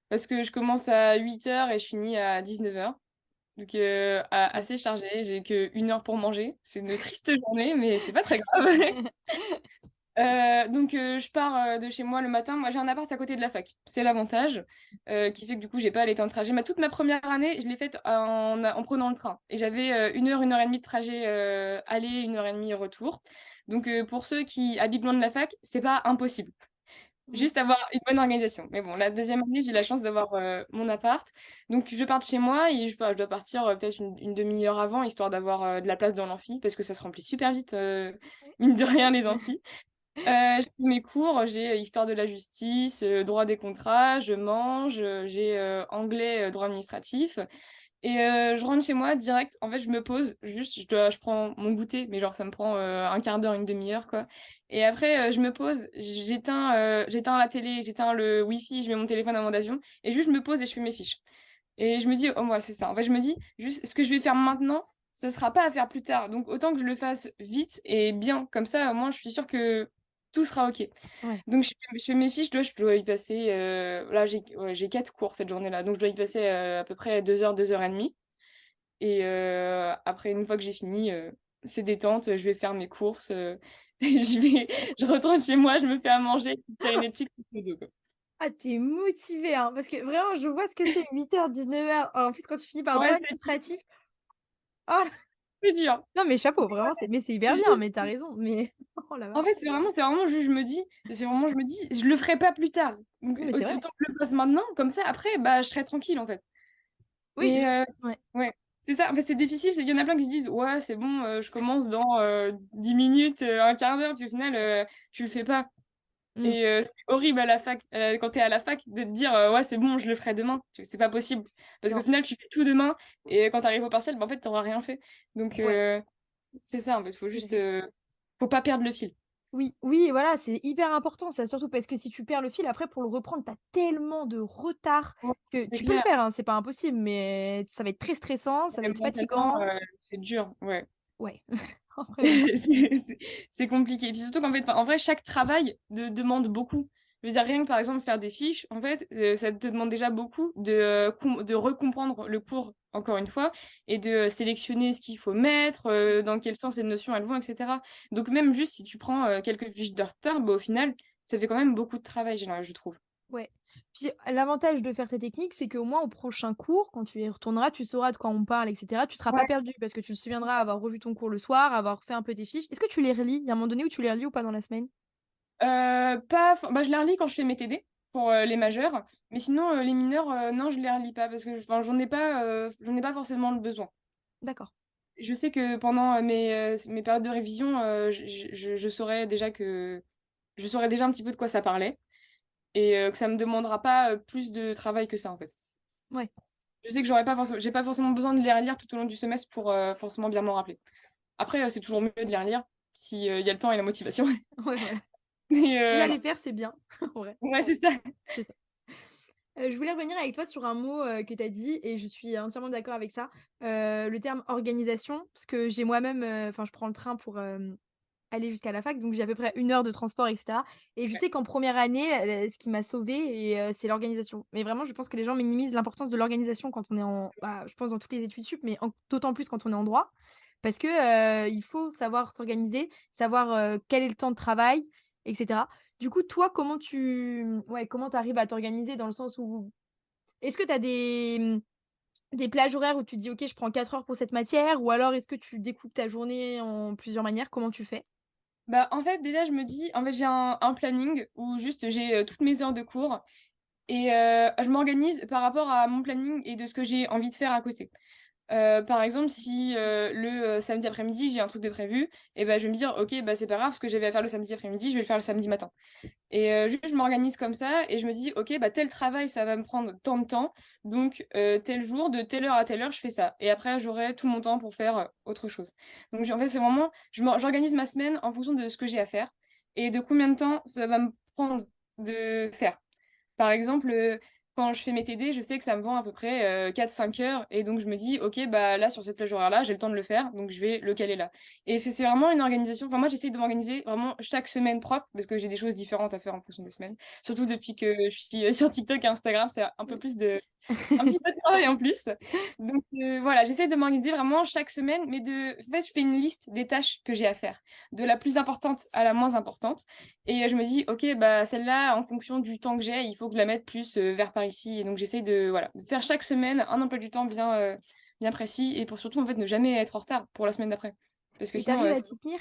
Parce que je commence à 8 heures et je finis à 19 heures. Donc, Ouais. assez chargé. J'ai que 1 heure pour manger. C'est une triste journée, mais c'est pas très grave. Donc, je pars de chez moi le matin. Moi, j'ai un appart à côté de la fac. C'est l'avantage, qui fait que du coup, j'ai pas les temps de trajet. Toute ma première année, je l'ai faite en prenant le train. Et j'avais 1 heure et demie de trajet aller, 1 heure et demie retour. Donc, pour ceux qui habitent loin de la fac, c'est pas impossible. Ouais. Juste avoir une bonne organisation. Mais bon, la deuxième année, j'ai la chance d'avoir mon appart. Donc, je pars de chez moi et je dois partir peut-être une demi-heure avant, histoire d'avoir de la place dans l'amphi, parce que ça se remplit super vite, mine de rien, les amphis. Je fais mes cours, j'ai histoire de la justice, droit des contrats, je mange, j'ai anglais, droit administratif. Et je rentre chez moi direct. En fait, je me pose, juste, je prends mon goûter, mais genre, ça me prend un quart d'heure, une demi-heure, quoi. Et après, je me pose, j'éteins la télé, j'éteins le wifi, je mets mon téléphone en mode avion, et juste, je me pose et je fais mes fiches. Et je me dis, oh, moi, c'est ça. En fait, je me dis, juste, ce que je vais faire maintenant, ce sera pas à faire plus tard. Donc, autant que je le fasse vite et bien. Comme ça, au moins, je suis sûre que tout sera OK. Ouais. Donc, je fais mes fiches, je dois y passer. Là, j'ai 4 cours cette journée-là. Donc, je dois y passer à peu près 2 heures, 2 heures et demie. Et après, une fois que j'ai fini, c'est détente. Je vais faire mes courses. Je retourne chez moi, je me fais à manger, petite série Netflix, tout le dos, quoi. Ah, tu es motivée, hein, parce que vraiment, je vois ce que c'est 8h-19h. En plus, quand tu finis par droit Ouais, administratif. Oh! c'est dur. Non, mais chapeau, vraiment, c'est hyper bien, mais tu as raison, mais oh la En vache. fait, c'est vraiment juste, je me dis, je le ferai pas plus tard. Donc, Non, mais c'est vrai. autant que je le fasse maintenant, comme ça, après, bah, je serai tranquille, en fait. Oui, Et ouais. ouais, c'est ça. En fait, c'est difficile, c'est qu'il y en a plein qui se disent, ouais, c'est bon, je commence dans 10 minutes, un quart d'heure, puis au final, tu le fais pas. Mmh. Et c'est horrible à la fac, quand t'es à la fac, de te dire, ouais, c'est bon, je le ferai demain. C'est pas possible. Parce qu'au Non, final, tu fais tout demain, et quand t'arrives au partiel, bah, en fait, t'auras rien fait. Donc, ouais, c'est ça, en fait, c'est le risque. faut pas perdre le fil. Oui, oui, voilà, c'est hyper important ça, surtout parce que si tu perds le fil, après pour le reprendre, tu as tellement de retard Ouais, que c'est tu peux le clair. faire, hein, c'est pas impossible, mais ça va être très stressant, ça va Et être mentalement, fatigant. c'est dur, ouais. Ouais, en vrai, ouais. C'est c'est- c'est compliqué. Et puis surtout qu'en fait, enfin, en vrai, chaque travail demande beaucoup. Je veux dire, rien que par exemple faire des fiches, en fait, ça te demande déjà beaucoup de recomprendre le cours, encore une fois, et de sélectionner ce qu'il faut mettre, dans quel sens les notions elles vont, etc. Donc même juste si tu prends quelques fiches de retard, bah, au final, ça fait quand même beaucoup de travail, je trouve. Ouais. Puis l'avantage de faire cette technique, c'est qu'au moins au prochain cours, quand tu y retourneras, tu sauras de quoi on parle, et cetera. Tu seras pas Ouais. perdu parce que tu te souviendras avoir revu ton cours le soir, avoir fait un peu tes fiches. Est-ce que tu les relis? Il y a un moment donné où tu les relis ou pas dans la semaine? Bah, je les relis quand je fais mes TD. pour les majeurs. Mais sinon, les mineurs, non, je les relis pas parce que enfin, j'en ai pas forcément le besoin. D'accord. Je sais que pendant mes périodes de révision, je saurais déjà je saurais déjà un petit peu de quoi ça parlait et que ça me demandera pas plus de travail que ça en fait. Ouais. Je sais que j'ai pas forcément besoin de les relire tout au long du semestre pour forcément bien m'en rappeler. Après, c'est toujours mieux de les relire si il y a le temps et la motivation. Ouais, voilà. Mais Déjà non. les faire, c'est bien. Ouais, Ouais, c'est ça. c'est ça. Je voulais revenir avec toi sur un mot, que tu as dit et je suis entièrement d'accord avec ça. Le terme organisation, parce que j'ai moi-même, enfin je prends le train pour, aller jusqu'à la fac, donc j'ai à peu près 1 heure de transport et cetera et je Ouais. sais qu'en première année, ce qui m'a sauvée et c'est l'organisation. Mais vraiment, je pense que les gens minimisent l'importance de l'organisation quand on est en bah, je pense dans toutes les études sup, mais d'autant plus quand on est en droit. Parce que, il faut savoir s'organiser, savoir, quel est le temps de travail et cetera. Du coup, toi, comment tu arrives à t'organiser dans le sens où est-ce que tu as des plages horaires où tu te dis: «OK, je prends 4 heures pour cette matière» ou alors est-ce que tu découpes ta journée en plusieurs manières? Comment tu fais? Bah, en fait, déjà, je me dis, en fait, j'ai un planning où juste j'ai toutes mes heures de cours et je m'organise par rapport à mon planning et de ce que j'ai envie de faire à côté. Par exemple, si le samedi après-midi, j'ai un truc de prévu, et ben je vais me dire, ok, bah c'est pas grave, ce que j'avais à faire le samedi après-midi, je vais le faire le samedi matin. Et juste, je m'organise comme ça et je me dis, ok, bah tel travail, ça va me prendre tant de temps, donc tel jour, de telle heure à telle heure, je fais ça. Et après, j'aurai tout mon temps pour faire autre chose. Donc en fait, c'est vraiment, j'organise ma semaine en fonction de ce que j'ai à faire et de combien de temps ça va me prendre de faire. Par exemple, quand je fais mes TD, je sais que ça me prend à peu près 4-5 heures. Et donc, je me dis, OK, bah là, sur cette plage horaire-là, j'ai le temps de le faire. Donc, je vais le caler là. Et c'est vraiment une organisation. Enfin, moi, j'essaye de m'organiser vraiment chaque semaine propre parce que j'ai des choses différentes à faire en fonction des semaines. Surtout depuis que je suis sur TikTok et Instagram, c'est un peu plus de un petit peu de travail en plus. Donc voilà, j'essaie de m'organiser vraiment chaque semaine, mais en fait, je fais une liste des tâches que j'ai à faire, de la plus importante à la moins importante. Et je me dis, ok, bah celle-là, en fonction du temps que j'ai, il faut que je la mette plus vers par ici. Et donc j'essaie de voilà, de faire chaque semaine un emploi du temps bien précis et pour surtout en fait ne jamais être en retard pour la semaine d'après. Parce que Et sinon, t'arrives à c'est t'y tenir?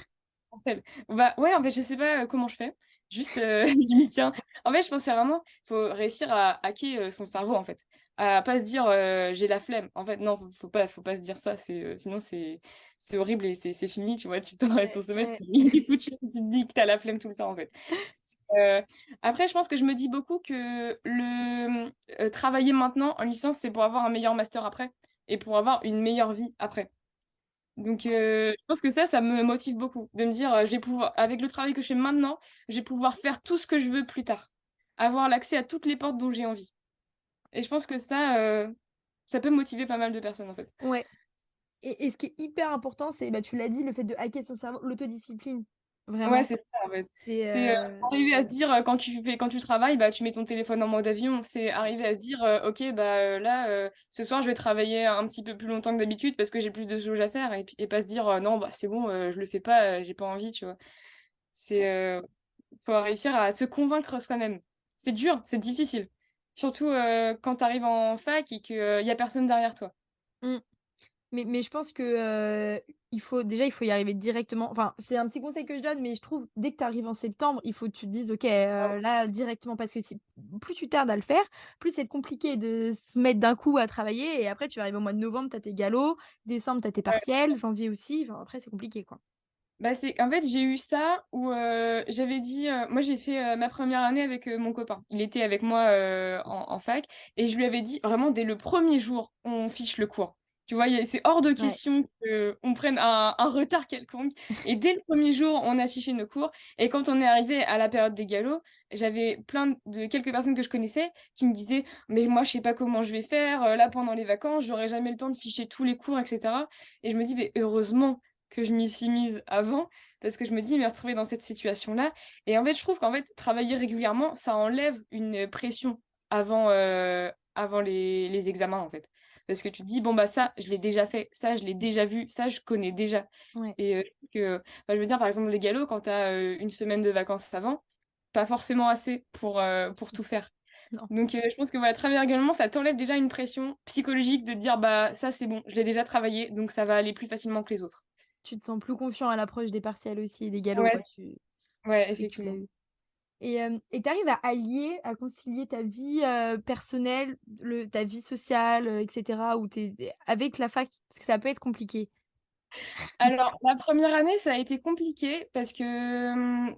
mortel. Bah ouais, en fait, je sais pas comment je fais. Juste, je m'y tiens. En fait, je pense que c'est vraiment, faut réussir à hacker son cerveau, en fait. À pas se dire, j'ai la flemme. En fait, non, faut pas se dire ça. Sinon, c'est horrible et c'est fini, tu vois. Ton Ouais, semestre, ouais. il est foutu si tu te dis que t'as la flemme tout le temps, en fait. Euh, Après, je pense que je me dis beaucoup que travailler maintenant en licence, c'est pour avoir un meilleur master après et pour avoir une meilleure vie après. Donc, je pense que ça me motive beaucoup, de me dire, je vais pouvoir, avec le travail que je fais maintenant, je vais pouvoir faire tout ce que je veux plus tard, avoir l'accès à toutes les portes dont j'ai envie. Et je pense que ça peut motiver pas mal de personnes, en fait. Ouais. Et ce qui est hyper important, c'est, bah, tu l'as dit, le fait de hacker son cerveau, l'autodiscipline. Ouais, Vraiment. c'est ça, en fait. C'est, C'est arriver à se dire, quand tu travailles, bah, tu mets ton téléphone en mode avion. C'est arriver à se dire, ok, bah, là, ce soir, je vais travailler un petit peu plus longtemps que d'habitude parce que j'ai plus de choses à faire. Et pas se dire, non, bah, c'est bon, je le fais pas, j'ai pas envie, tu vois. C'est faut réussir à se convaincre soi-même. C'est dur, c'est difficile. Surtout quand tu arrives en fac et qu'il y a personne derrière toi. mmh. Mais je pense que, il faut y arriver directement. Enfin, c'est un petit conseil que je donne, mais je trouve dès que tu arrives en septembre, il faut que tu te dises: «OK, là directement» parce que si plus tu tardes à le faire, plus c'est compliqué de se mettre d'un coup à travailler et après tu arrives au mois de novembre, tu as tes galops, décembre, tu as tes Ouais. partiels, janvier aussi, enfin après c'est compliqué, quoi. Bah c'est en fait j'ai eu ça où j'avais dit moi j'ai fait ma première année avec mon copain. Il était avec moi en fac et je lui avais dit vraiment dès le premier jour on fiche le cours. Tu vois, c'est hors de Ouais, question qu'on prenne un retard quelconque. Et dès le premier jour, on a fiché nos cours. Et quand on est arrivé à la période des galops, j'avais quelques personnes que je connaissais qui me disaient, mais moi, je sais pas comment je vais faire. Là, pendant les vacances, j'aurai jamais le temps de ficher tous les cours, etc. Et je me dis, mais heureusement que je m'y suis mise avant, parce que je me dis, me retrouver dans cette situation-là. Et en fait, je trouve qu'en fait, travailler régulièrement, ça enlève une pression avant les examens, en fait. Parce que tu te dis, bon, bah ça, je l'ai déjà fait, ça, je l'ai déjà vu, ça, je connais déjà. ouais. Et je trouve que, enfin, je veux dire, par exemple, les galops, quand tu as une semaine de vacances avant, pas forcément assez pour tout faire. Non, Donc, je pense que voilà, travailler régulièrement, ça t'enlève déjà une pression psychologique de te dire, bah ça, c'est bon, je l'ai déjà travaillé, donc ça va aller plus facilement que les autres. tu te sens plus confiant à l'approche des partiels aussi et des galops, Ouais, quoi, tu ouais, sais que tu l'as effectivement. eu. Et tu arrives à allier, à concilier ta vie, personnelle, ta vie sociale, et cetera, où tu es avec la fac? Parce que ça peut être compliqué. Alors, la première année, ça a été compliqué parce que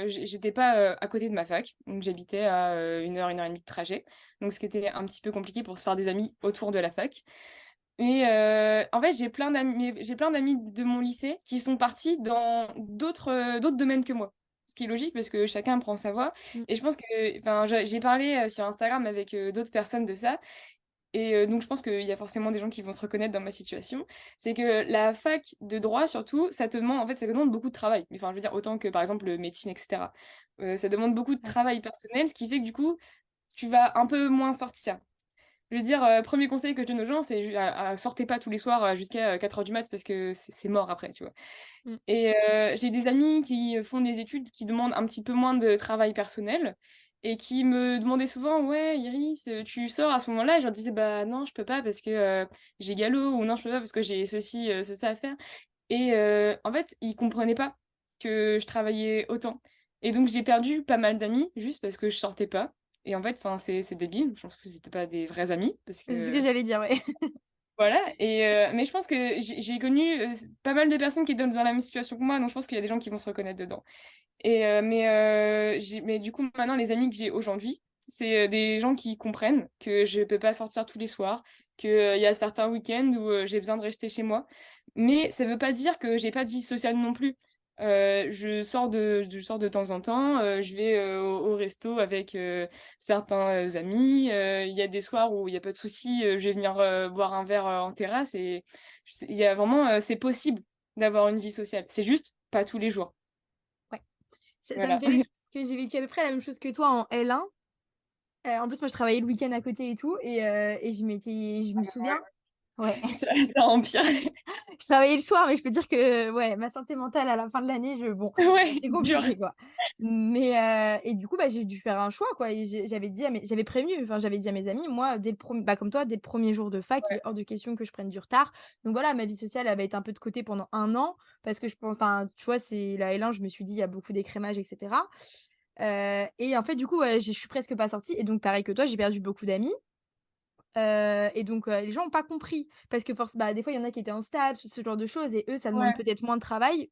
j'étais pas, à côté de ma fac, donc j'habitais à, 1 heure et demie de trajet, donc ce qui était un petit peu compliqué pour se faire des amis autour de la fac et en fait, j'ai plein d'amis de mon lycée qui sont partis dans d'autres domaines que moi. Ce qui est logique parce que chacun prend sa voie Mmh, et je pense que enfin, j'ai parlé, sur Instagram avec, d'autres personnes de ça et donc je pense qu'il y a forcément des gens qui vont se reconnaître dans ma situation. C'est que la fac de droit surtout, ça te demande en fait, ça te demande beaucoup de travail. Mais enfin, je veux dire autant que par exemple, médecine et cetera. Ça demande beaucoup de ouais. travail personnel, ce qui fait que du coup, tu vas un peu moins sortir. Je veux dire, 1er conseil que je donne aux gens, c'est sortez pas tous les soirs, jusqu'à, 4 heures du mat parce que c'est mort après, tu vois? Mmh. Et j'ai des amis qui, font des études qui demandent un petit peu moins de travail personnel et qui me demandaient souvent: «Ouais, Iris, tu sors à ce moment-là?» et je leur disais: «Bah non, je peux pas parce que, j'ai galop» ou «Non, je peux pas parce que j'ai ceci, ça à faire» et en fait, ils comprenaient pas que je travaillais autant et donc j'ai perdu pas mal d'amis juste parce que je sortais pas et en fait, enfin, c'est débile. Je pense que c'était pas des vrais amis parce C'est ce que que j'allais dire, ouais. voilà et mais je pense que j'ai connu, pas mal de personnes qui étaient dans la même situation que moi, donc je pense qu'il y a des gens qui vont se reconnaître dedans et mais du coup, maintenant, les amis que j'ai aujourd'hui, c'est, des gens qui comprennent que je peux pas sortir tous les soirs, qu'il y a certains week-ends où, j'ai besoin de rester chez moi. Mais ça veut pas dire que j'ai pas de vie sociale non plus. Je sors de temps en temps, je vais, au resto avec, certains, amis, il y a des soirs où il y a pas de souci, je vais venir, boire un verre, en terrasse et il y a vraiment, c'est possible d'avoir une vie sociale. C'est juste pas tous les jours. Ouais. Ça me Voilà. fait rire parce que j'ai vécu à peu près la même chose que toi en L1. En plus, moi, je travaillais le week-end à côté et tout et je me souviens, ouais. Ça empire. Je travaillais le soir, mais je peux dire que, ouais, ma santé mentale à la fin de l'année, bon, Ouais, c'est dur. compliqué, quoi. Mais et du coup, bah, j'ai dû faire un choix, quoi et j'avais prévenu, enfin, j'avais dit à mes amis, moi, comme toi, dès le premier jour de fac, il Ouais, est hors de question que je prenne du retard. Donc voilà, ma vie sociale, elle va être un peu de côté pendant 1 an parce que je pense enfin, tu vois, c'est la L1, je me suis dit: «Il y a beaucoup d'écrémage et cetera». Et en fait, du coup, ouais, je suis presque pas sortie et donc pareil que toi, j'ai perdu beaucoup d'amis. Et donc les gens ont pas compris parce que bah, des fois, il y en a qui étaient en stage, ce genre de choses et eux, ça demande ouais. peut-être moins de travail,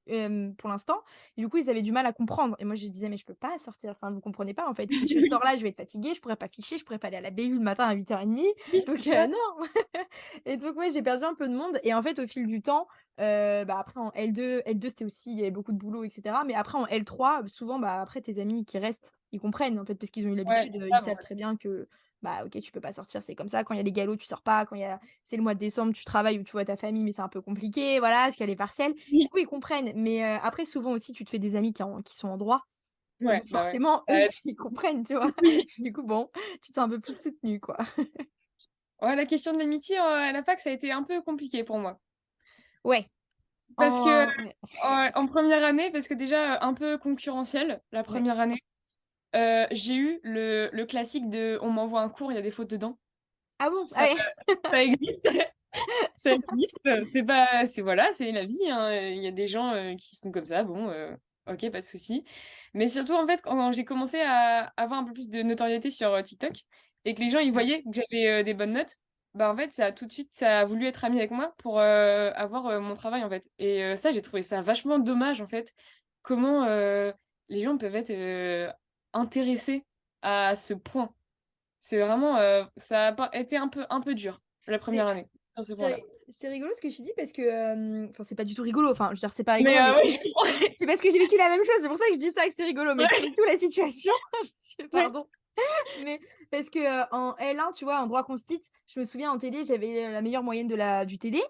pour l'instant et du coup, ils avaient du mal à comprendre et moi, je disais: «Mais je peux pas sortir, enfin, vous comprenez pas, en fait. Si je sors là, je vais être fatiguée, je pourrais pas ficher, je pourrais pas aller à la BU le matin à 8h30 Oui, c'est donc ça. non». Et donc ouais, j'ai perdu un peu de monde et en fait, au fil du temps, bah, après en L2 c'était aussi il y avait beaucoup de boulot et cetera mais après en L3, souvent, bah, après tes amis qui restent, ils comprennent, en fait, parce qu'ils ont eu Ouais, l'habitude, ils ils savent, en savent fait. très bien que bah, OK, tu peux pas sortir, c'est comme ça. Quand il y a les galops, tu sors pas. Quand c'est le mois de décembre, tu travailles ou tu vois ta famille, mais c'est un peu compliqué, voilà, parce qu'il y a les partiels. Oui. Du coup, ils comprennent. Mais après, souvent aussi, tu te fais des amis qui sont en droit. Et Ouais, donc, bah, ouais. forcément, eux, Ça aide. ils comprennent, tu vois. Du coup, bon, tu te sens un peu plus soutenu, quoi. Ouais, la question de l'amitié, à la fac, ça a été un peu compliqué pour moi. Ouais, Parce que, ouais. en première année, parce que déjà, un peu concurrentiel, la Ouais. première année, j'ai eu le classique de: «On m'envoie un cours, il y a des fautes dedans». Ah bon? Ah Ça ouais. ça existe, ça existe, c'est pas c'est voilà, c'est la vie, hein, il y a des gens, qui sont comme ça, bon, OK, pas de souci. Mais surtout, en fait, quand j'ai commencé à avoir un peu plus de notoriété sur, TikTok et que les gens, ils Ouais. voyaient que j'avais, des bonnes notes, bah, en fait, ça a tout de suite ça a voulu être ami avec moi pour, avoir, mon travail, en fait et ça, j'ai trouvé ça vachement dommage, en fait. Comment, les gens peuvent être, intéressés à ce point. C'est vraiment, ça a pas été un peu dur, la C'est première année, sur ce point-là. c'est rigolo ce que tu dis parce que, enfin, c'est pas du tout rigolo. Enfin, je veux dire, c'est pas Mais rigolo, mais ouais, je comprends. c'est parce que j'ai vécu la même chose. C'est pour ça que je dis ça, que c'est rigolo, mais pas Ouais, du tout la situation. ouais. Pardon. Mais parce que, en L1, tu vois, en droit constit, je me souviens en TD, j'avais la meilleure moyenne du TD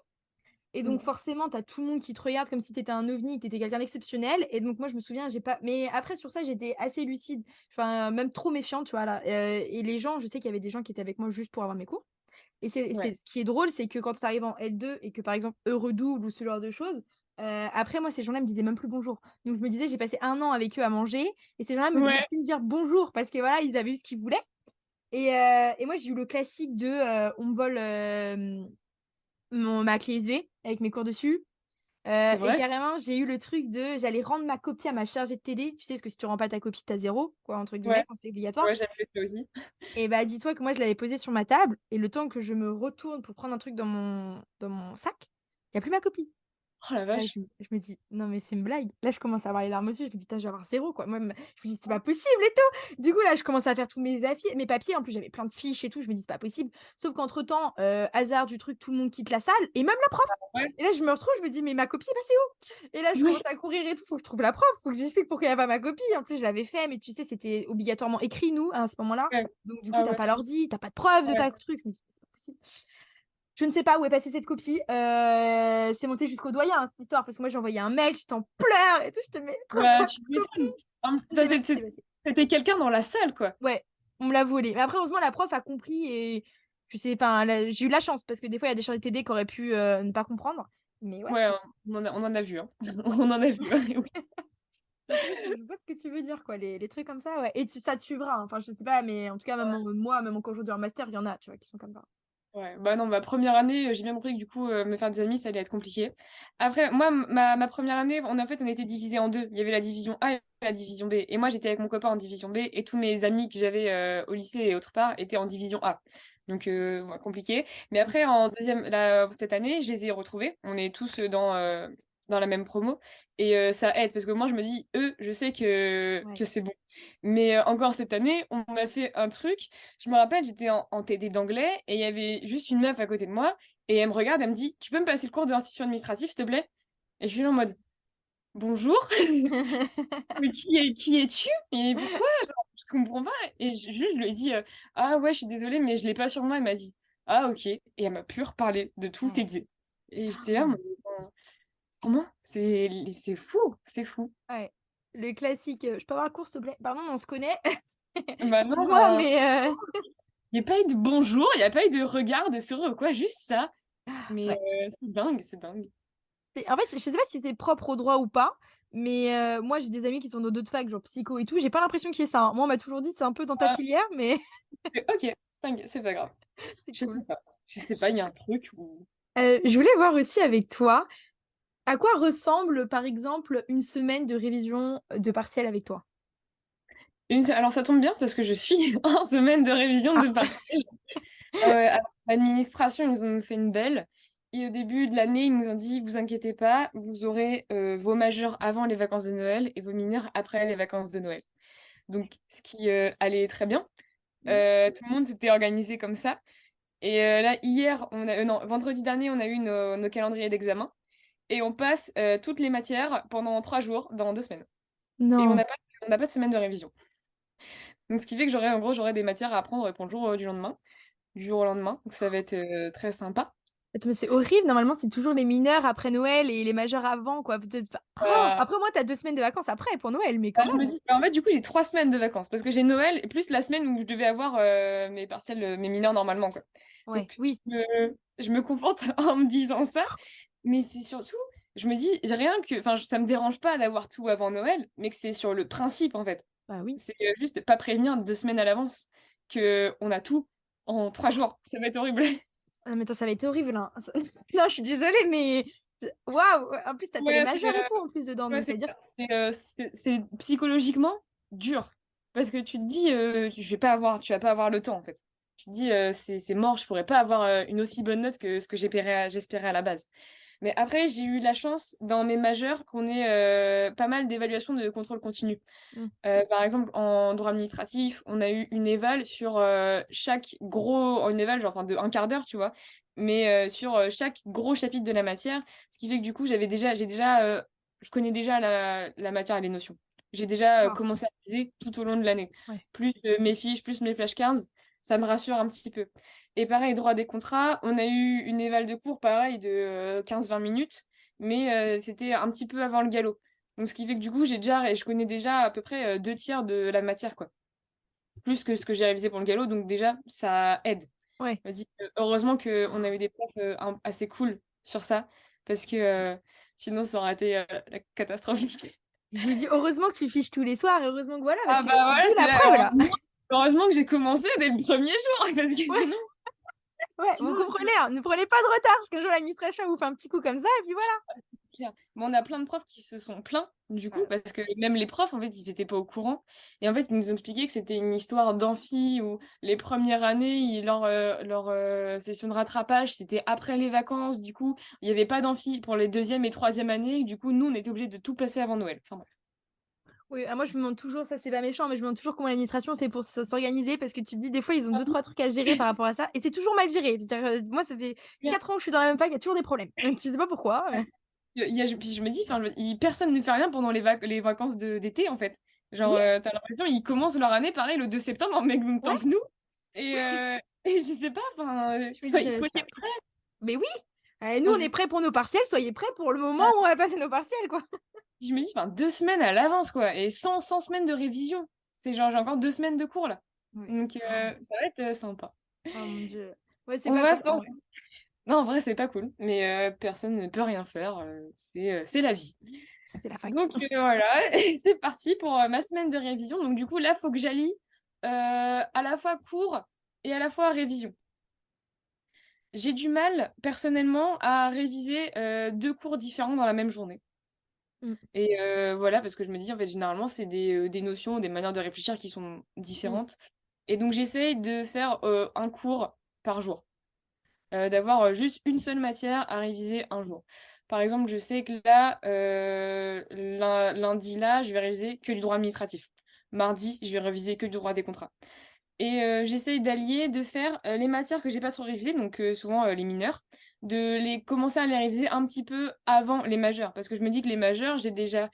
et donc Mmh. forcément, tu as tout le monde qui te regarde comme si tu étais un ovni, que tu étais quelqu'un d'exceptionnel et donc moi, je me souviens, j'ai pas mais après sur ça, j'étais assez lucide, enfin, même trop méfiante, tu vois, là, et les gens je sais qu'il y avait des gens qui étaient avec moi juste pour avoir mes cours et c'est Ouais, ce qui est drôle, c'est que quand tu arrives en L2 et que, par exemple, eux redoublent ou ce genre de choses, après moi, ces gens-là me disaient même plus bonjour. Donc je me disais, j'ai passé 1 an avec eux à manger et ces gens-là me venaient ouais, plus me dire bonjour parce que voilà, ils avaient eu ce qu'ils voulaient et moi, j'ai eu le classique on me vole, ma clé USB avec mes cours dessus. C'est Et vrai? carrément, j'ai eu le truc de j'allais rendre ma copie à ma chargée de TD. Tu sais, parce que si tu rends pas ta copie, tu as 0 quoi, entre guillemets, Ouais, quand c'est obligatoire. ouais, j'avais fait ça aussi. Et bah, dis-toi que moi, je l'avais posée sur ma table et le temps que je me retourne pour prendre un truc dans mon sac, il y a plus ma copie. Oh la Là, vache. je me dis: «Non, mais c'est une blague». Là, je commence à avoir les larmes aux yeux. Je me dis: «Putain, je vais avoir 0 quoi». Moi, je me dis: «C'est pas possible et tout». Du coup, là, je commence à faire tous mes papiers. En plus, j'avais plein de fiches et tout. Je me dis: «C'est pas possible». Sauf qu'entre-temps, hasard du truc, tout le monde quitte la salle et même la prof. Ouais, Et là, je me retrouve, je me dis: «Mais ma copie est passée où?» Et là, je ouais, commence à courir et tout. Faut que je trouve la prof. Faut que j'explique pourquoi il y a pas ma copie. En plus, je l'avais fait, mais tu sais, c'était obligatoirement écrit, nous, à ce moment-là. ouais. Donc du coup, Ah tu as ouais, pas l'ordi, tu as pas de preuve de ouais. ta truc. Je me dis: «C'est pas possible». Je ne sais pas où est passée cette copie. C'est monté jusqu'au doyen, hein, cette histoire, parce que moi, j'ai envoyé un mail, j'étais en pleurs et tout. Je te «Mais rends-moi Bah, ma tu copie!» m'étonnes. Je Enfin, sais pas ce qui s'est passé. c'était quelqu'un dans la salle, quoi. Ouais, on me l'a volé. Mais après, heureusement, la prof a compris et je sais pas, j'ai eu la chance parce que des fois, il y a des chargés de TD qui auraient pu ne pas comprendre. Mais ouais. Ouais, on en a vu, hein. On en a vu, ouais, oui. Donc ouais, je vois ce que tu veux dire, quoi, les trucs comme ça, ouais. Et ça te suivra, hein. Enfin, je sais pas, mais en tout cas, même moi, même encore aujourd'hui en master, il y en a, tu vois, qui sont comme ça. Ouais, bah non, ma première année, j'ai bien compris que du coup, me faire des amis, ça allait être compliqué. Après, moi, ma première année, en fait, on était divisés en deux. Il y avait la division A et la division B. Et moi, j'étais avec mon copain en division B, et tous mes amis que j'avais au lycée et autre part étaient en division A. Donc, ouais, compliqué. Mais après, en deuxième, là, cette année, je les ai retrouvés. On est tous dans la même promo. Et ça aide, parce que moi, je me dis, eux, je sais Ouais. que c'est bon. Mais encore cette année, on m'a fait un truc. Je me rappelle, j'étais en TD d'anglais et il y avait juste une meuf à côté de moi et elle me regarde, elle me dit, «Tu peux me passer le cours de l'institution administrative, s'il te plaît?» Et je suis là en mode, «Bonjour, mais qui es-tu? Et pourquoi? Genre, je comprends pas.» Et juste, je lui ai dit, «Ah ouais, je suis désolée, mais je l'ai pas sur moi.» Elle m'a dit, «Ah ok.» Et elle m'a pu reparler de tout Ouais. TD. Et j'étais là, en mode, comment? C'est fou, c'est fou. Ouais. Le classique, «Je peux avoir le cours, s'il te plaît?» «Pardon, on se connaît?» Bah non, «Excuse-moi, mais» il n'y a pas eu de bonjour, il n'y a pas eu de regard, de sourire ou quoi, juste ça. Mais Ouais. c'est dingue, c'est dingue. En fait, je sais pas si c'est propre au droit ou pas, mais moi, j'ai des amis qui sont dans d'autres facs, genre psycho et tout. J'ai pas l'impression qu'il y ait ça, hein. Moi, on m'a toujours dit: «C'est un peu dans ta Ah, filière», mais ok, t'inquiète, c'est pas grave. c'est Je sais cool. pas. Je sais pas, il y a un truc où... Je voulais voir aussi avec toi, à quoi ressemble, par exemple, une semaine de révision, de partiel avec toi? Alors ça tombe bien parce que je suis en semaine de révision Ah! de partiel. Alors, l'administration, ils nous ont fait une belle. Et au début de l'année, ils nous ont dit, vous inquiétez pas, vous aurez vos majeurs avant les vacances de Noël et vos mineurs après les vacances de Noël. Donc, ce qui allait très bien. Mmh. Tout le monde s'était organisé comme ça. Et là, hier, non, vendredi dernier, on a eu nos calendriers d'examen. Et on passe toutes les matières pendant 3 jours, dans 2 semaines. Et Non. on n'a pas de semaine de révision. Donc, ce qui fait que en gros, j'aurai des matières à apprendre pour le jour du lendemain, du jour au lendemain. Donc, ça va être très sympa. Attends, mais c'est horrible, normalement, c'est toujours les mineurs après Noël et les majeurs avant, quoi. Peut-être Euh, après moi, tu as 2 semaines de vacances après pour Noël, mais quand je me même. dis, bah, en fait, du coup, j'ai 3 semaines de vacances parce que j'ai Noël et plus la semaine où je devais avoir mes partiels, mes mineurs normalement, quoi. Ouais, Donc, oui. je me conforte en me disant ça. Mais c'est surtout, je me dis, rien que, enfin, ça me dérange pas d'avoir tout avant Noël, mais que c'est sur le principe, en fait. Bah oui. C'est juste pas prévenir 2 semaines à l'avance que on a tout en 3 jours. Ça va être horrible. Ah mais attends, ça va être horrible, hein. Non, je suis désolée, mais waouh! En plus, tu as les Ouais, majeurs et tout en plus dedans, ouais, donc ça veut dire c'est psychologiquement dur. Parce que tu te dis, tu vas pas avoir le temps, en fait. Tu te dis, c'est mort, je pourrais pas avoir une aussi bonne note que ce que j'espérais à la base. Mais après, j'ai eu la chance dans mes majeurs qu'on ait pas mal d'évaluations de contrôle continu. mmh, Par exemple, en droit administratif, on a eu une éval sur chaque gros, une éval genre enfin, de un quart d'heure, tu vois, mais sur chaque gros chapitre de la matière, ce qui fait que du coup, je connais déjà la matière et les notions. J'ai déjà ah, commencé à utiliser tout au long de l'année. ouais. Plus mes fiches, plus mes flashcards, ça me rassure un petit peu. Et pareil, droit des contrats, on a eu une éval de cours, pareil, de 15-20 minutes, mais c'était un petit peu avant le galop. Donc, ce qui fait que du coup, je connais déjà à peu près 2 tiers de la matière, quoi. Plus que ce que j'ai révisé pour le galop, donc déjà, ça aide. Ouais. Je me dis, heureusement qu'on a eu des profs assez cool sur ça, parce que sinon, ça aurait été la catastrophe. Je me dis: «Heureusement que tu fiches tous les soirs et heureusement que voilà, parce Ah que bah d'où voilà, c'est la là. preuve Alors, là». heureusement que j'ai commencé dès le premier jour, parce que Ouais, sinon, ouais, vous sinon, comprenez, hein, ne prenez pas de retard parce qu'un jour l'administration vous fait un petit coup comme ça et puis voilà. clair. Mais on a plein de profs qui se sont plaints, du coup, Voilà. parce que même les profs, en fait, ils étaient pas au courant. Et en fait, ils nous ont expliqué que c'était une histoire d'amphi où les premières années, leur session de rattrapage, c'était après les vacances. Du coup, il y avait pas d'amphi pour les deuxième et troisième années. Du coup, nous, on était obligés de tout passer avant Noël. Enfin bref. Oui, moi je me demande toujours, ça c'est pas méchant, mais je me demande toujours comment l'administration fait pour s'organiser parce que tu te dis des fois ils ont deux trois trucs à gérer par rapport à ça et c'est toujours mal géré. Je veux dire, moi ça fait 4 ans que je suis dans la même fac, il y a toujours des problèmes. Je sais pas pourquoi. Puis je me dis, enfin, personne ne fait rien pendant les vacances d'été, en fait. Genre, Oui, t'as l'impression, ils commencent leur année, pareil, le 2 septembre, en même temps ouais. que nous. Et je sais pas, enfin, Je me dis soyez ça. prêts. Mais oui, nous on est prêts pour nos partiels, soyez prêts pour le moment où on va passer nos partiels quoi. Je me dis, enfin, 2 semaines à l'avance, quoi. Et sans semaines de révision. C'est genre, j'ai encore 2 semaines de cours, là. Ouais. Donc, Oh, ça va être sympa. oh mon Dieu. Ouais, c'est On pas va cool. s'en... Non, en vrai, c'est pas cool. Mais personne ne peut rien faire. C'est la vie. C'est la fac. Donc voilà, et c'est parti pour ma semaine de révision. Donc du coup, là, il faut que j'allie à la fois cours et à la fois révision. J'ai du mal, personnellement, à réviser 2 cours différents dans la même journée. Mm, Et voilà, parce que je me dis, en fait, généralement, c'est des notions, des manières de réfléchir qui sont mm, différentes. Et donc, j'essaye de faire un cours par jour. D'avoir juste une seule matière à réviser un jour. Par exemple, je sais que là, lundi, là, je vais réviser que du droit administratif. Mardi, je vais réviser que du droit des contrats. Et j'essaye d'allier, de faire les matières que j'ai pas trop révisées, donc souvent les mineurs, de les commencer à les réviser un petit peu avant les majeurs. Parce que je me dis que les majeurs, j'ai déjà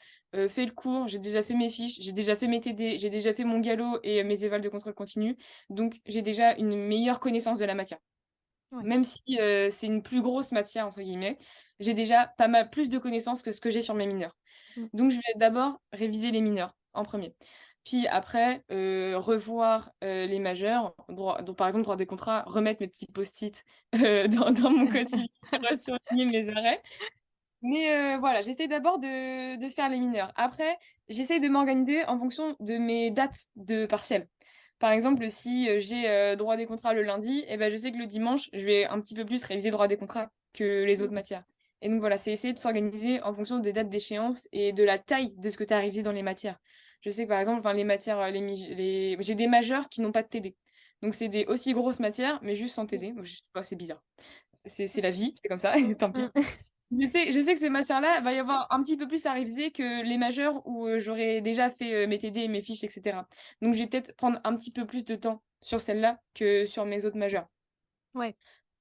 fait le cours, j'ai déjà fait mes fiches, j'ai déjà fait mes TD, j'ai déjà fait mon galop et mes évals de contrôle continu. Donc j'ai déjà une meilleure connaissance de la matière. ouais. Même si c'est une plus grosse matière, entre guillemets, j'ai déjà pas mal plus de connaissances que ce que j'ai sur mes mineurs. Mm. Donc je vais d'abord réviser les mineurs en premier. Puis après, revoir les majeurs, donc, par exemple, droit des contrats, remettre mes petits post-it dans mon quotidien, surligner mes arrêts. Mais voilà, j'essaie d'abord de faire les mineurs. Après, j'essaie de m'organiser en fonction de mes dates de partiel. Par exemple, si j'ai droit des contrats le lundi, eh ben, je sais que le dimanche, je vais un petit peu plus réviser droit des contrats que les autres matières. Et donc voilà, c'est essayer de s'organiser en fonction des dates d'échéance et de la taille de ce que tu as révisé dans les matières. Je sais que par exemple, enfin, les matières, j'ai des majeurs qui n'ont pas de TD. Donc c'est des aussi grosses matières, mais juste sans TD. Je sais pas, c'est bizarre. C'est la vie, c'est comme ça, Mm, tant pis. mm. Je sais que ces matières-là, va y avoir un petit peu plus à réviser que les majeures où j'aurais déjà fait mes TD, mes fiches, etc. Donc je vais peut-être prendre un petit peu plus de temps sur celle-là que sur mes autres majeures. Ouais.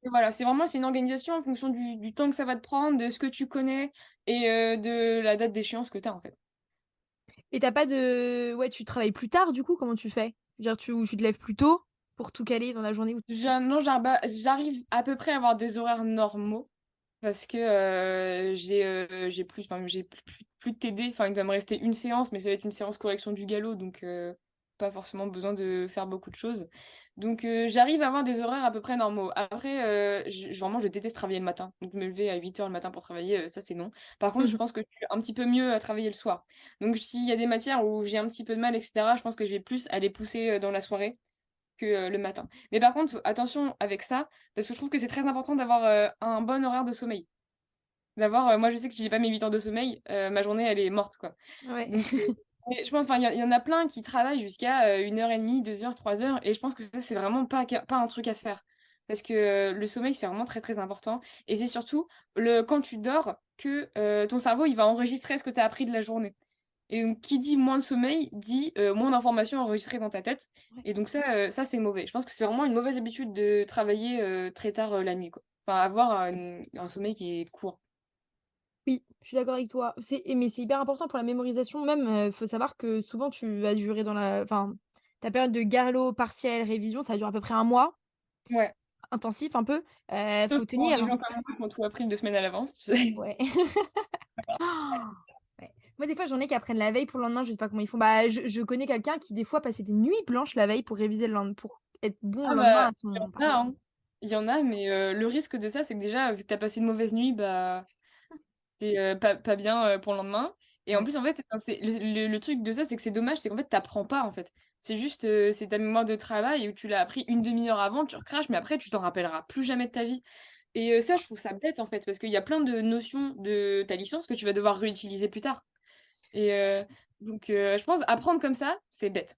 Et voilà, c'est une organisation en fonction du temps que ça va te prendre, de ce que tu connais et de la date d'échéance que tu as en fait. Et t'as pas de. Ouais, tu travailles plus tard du coup, comment tu fais? Genre, tu te lèves plus tôt pour tout caler dans la journée où Non, j'arrive à peu près à avoir des horaires normaux. Parce que j'ai plus, enfin, j'ai plus de TD. Enfin, il doit me rester une séance, mais ça va être une séance correction du galop, donc pas forcément besoin de faire beaucoup de choses. Donc j'arrive à avoir des horaires à peu près normaux. Après, vraiment, je déteste travailler le matin. Donc me lever à 8 h le matin pour travailler, ça c'est non. Par contre, je pense que je suis un petit peu mieux à travailler le soir. Donc s'il y a des matières où j'ai un petit peu de mal, etc., je pense que je vais plus aller pousser dans la soirée que le matin. Mais par contre, attention avec ça, parce que je trouve que c'est très important d'avoir un bon horaire de sommeil. Moi je sais que si j'ai pas mes 8 heures de sommeil, ma journée elle est morte quoi. Ouais. Donc mais je pense, enfin il y en a plein qui travaillent jusqu'à 1 h 30, 2 h, 3 h, et je pense que ça c'est vraiment pas un truc à faire. Parce que le sommeil c'est vraiment très très important. Et c'est surtout quand tu dors que ton cerveau il va enregistrer ce que tu as appris de la journée. Et donc, qui dit moins de sommeil dit moins d'informations enregistrées dans ta tête. Ouais. Et donc ça c'est mauvais. Je pense que c'est vraiment une mauvaise habitude de travailler très tard la nuit, quoi. Enfin, avoir un sommeil qui est court. Oui, je suis d'accord avec toi. Mais c'est hyper important pour la mémorisation. Même, faut savoir que souvent tu vas durer dans la. Enfin, ta période de galop, partiel, révision, ça dure à peu près un mois, Ouais. intensif un peu. Sauf Faut pour tenir, des hein. gens comme moi qui ont tout appris 2 semaines à l'avance, tu sais. Ouais. Ouais. Moi, des fois, j'en ai qui apprennent la veille pour le lendemain, je sais pas comment ils font. Bah, je connais quelqu'un qui, des fois, passait des nuits blanches la veille pour réviser le lendemain, pour être bon Ah le lendemain bah, à il y son en a, partiel. hein. Il y en a, mais le risque de ça, c'est que déjà, vu que t'as passé une mauvaise nuit, bah, t'es pas bien pour le lendemain. Et en Ouais. plus, en fait, enfin, le truc de ça, c'est que c'est dommage, c'est qu'en fait, t'apprends pas, en fait. C'est juste, c'est ta mémoire de travail où tu l'as appris une demi-heure avant, tu recraches, mais après, tu t'en rappelleras plus jamais de ta vie. Et ça, je trouve ça bête, en fait, parce qu'il y a plein de notions de ta licence que tu vas devoir réutiliser plus tard. Et donc je pense apprendre comme ça, c'est bête.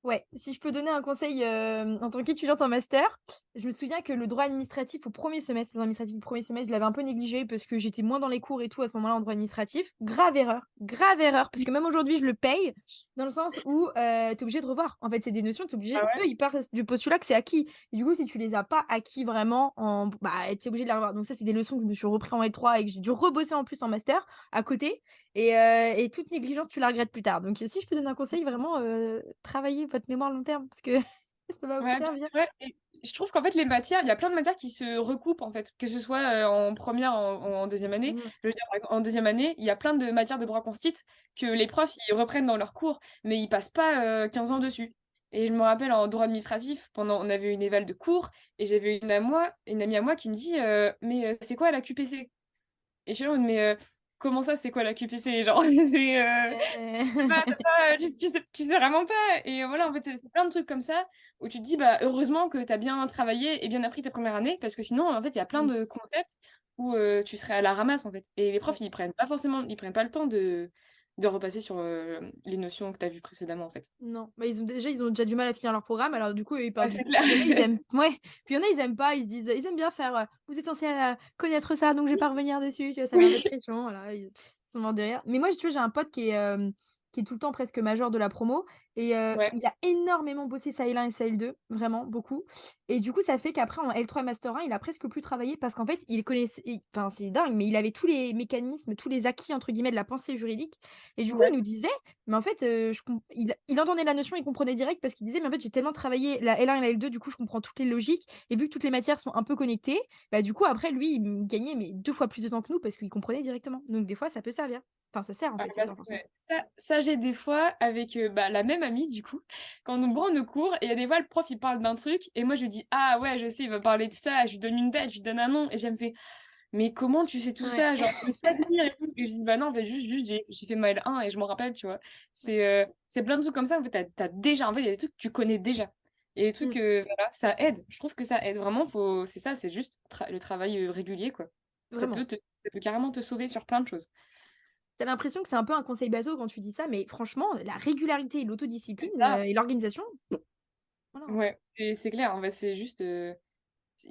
Ouais, si je peux donner un conseil, en tant qu'étudiante en master, je me souviens que le droit administratif au premier semestre, le droit administratif du premier semestre, je l'avais un peu négligé parce que j'étais moins dans les cours et tout à ce moment-là en droit administratif. Grave erreur, parce Oui. que même aujourd'hui je le paye, dans le sens où, tu es obligé de revoir. En fait, c'est des notions, tu es Ah obligé ouais? eux, ils partent du postulat que c'est acquis et du coup, si tu les as pas acquis vraiment en bah, tu es obligé de les revoir. Donc ça, c'est des leçons que je me suis repris en L3 et que j'ai dû rebosser en plus en master à côté et toute négligence, tu la regrettes plus tard. Donc si je peux donner un conseil, vraiment, travaillez votre mémoire long terme parce que ça va vous Ouais, servir. ouais et je trouve qu'en fait, les matières il y a plein de matières qui se recoupent, en fait, que ce soit, en première, en 2e année. Mmh. Je veux dire, en 2e année, il y a plein de matières de droit constit que les profs, ils reprennent dans leurs cours, mais ils passent pas, 15 ans dessus. Et je me rappelle en droit administratif, pendant on avait une éval de cours et j'avais une amie à moi qui me dit: «Mais, c'est quoi la QPC?» Et je suis là en mode: «Mais, comment ça, c'est quoi la QPC?» Genre, c'est, tu sais vraiment pas et voilà, en fait, c'est plein de trucs comme ça où tu te dis: «Bah, heureusement que tu as bien travaillé et bien appris ta première année» parce que sinon, en fait, il y a plein Mmh. de concepts où, tu serais à la ramasse, en fait et les Ouais. profs, ils prennent pas le temps de repasser sur, les notions que tu as vues précédemment, en fait. Non, bah, ils ont déjà du mal à finir leur programme, alors du coup, ils Ouais, perdent c'est beaucoup. clair. Puis il y en a, ils aiment ouais, puis il y en a, ils aiment pas, ils se disent ils aiment bien faire, «Vous êtes censés, connaître ça, donc je vais pas revenir dessus», tu vois? Ça met un peu de Oui. pression, voilà, ils sont morts de rire. Mais moi, tu vois, j'ai un pote qui est tout le temps presque major de la promo et Ouais, il a énormément bossé SAEL1 et SAEL2, vraiment beaucoup et du coup, ça fait qu'après en L3 master 1, il a presque plus travaillé parce qu'en fait, il connaissait enfin, c'est dingue, mais il avait tous les mécanismes, tous les «acquis» entre guillemets de la pensée juridique et du coup, il ouais. nous disait mais en fait, je com il entendait la notion, il comprenait direct parce qu'il disait: «Mais en fait, j'ai tellement travaillé la L1 et la L2, du coup, je comprends toutes les logiques et vu que toutes les matières sont un peu connectées, bah, du coup, après, lui, il gagnait mais 2 fois plus de temps que nous parce qu'il comprenait directement». Donc des fois, ça peut servir. Enfin, ça sert, en Ah fait, ça bah, sert forcément. ouais. Ça j'ai des fois avec, bah, la même amie du coup, quand on prend nos cours et il y a des fois le prof il parle d'un truc et moi je lui dis: «Ah ouais je sais il va parler de ça», je lui donne une date, je lui donne un nom et puis elle me fait: «Mais comment tu sais tout Ouais. ça? Genre tu peux pas tenir et tout» et je dis: «Bah non en fait juste j'ai fait ma L1 et je m'en rappelle», tu vois? C'est plein de trucs comme ça en fait, tu as déjà en fait il y a des trucs que tu connais déjà et des trucs, Mmh, voilà, ça aide. Je trouve que ça aide vraiment, faut c'est ça, c'est juste le travail, régulier quoi. vraiment. Ça peut carrément te sauver sur plein de choses. Tu as l'impression que c'est un peu un conseil bateau quand tu dis ça, mais franchement, la régularité et C'est l'autodiscipline, ça. et l'organisation, voilà, hein. Ouais, c'est clair, en fait, c'est juste, il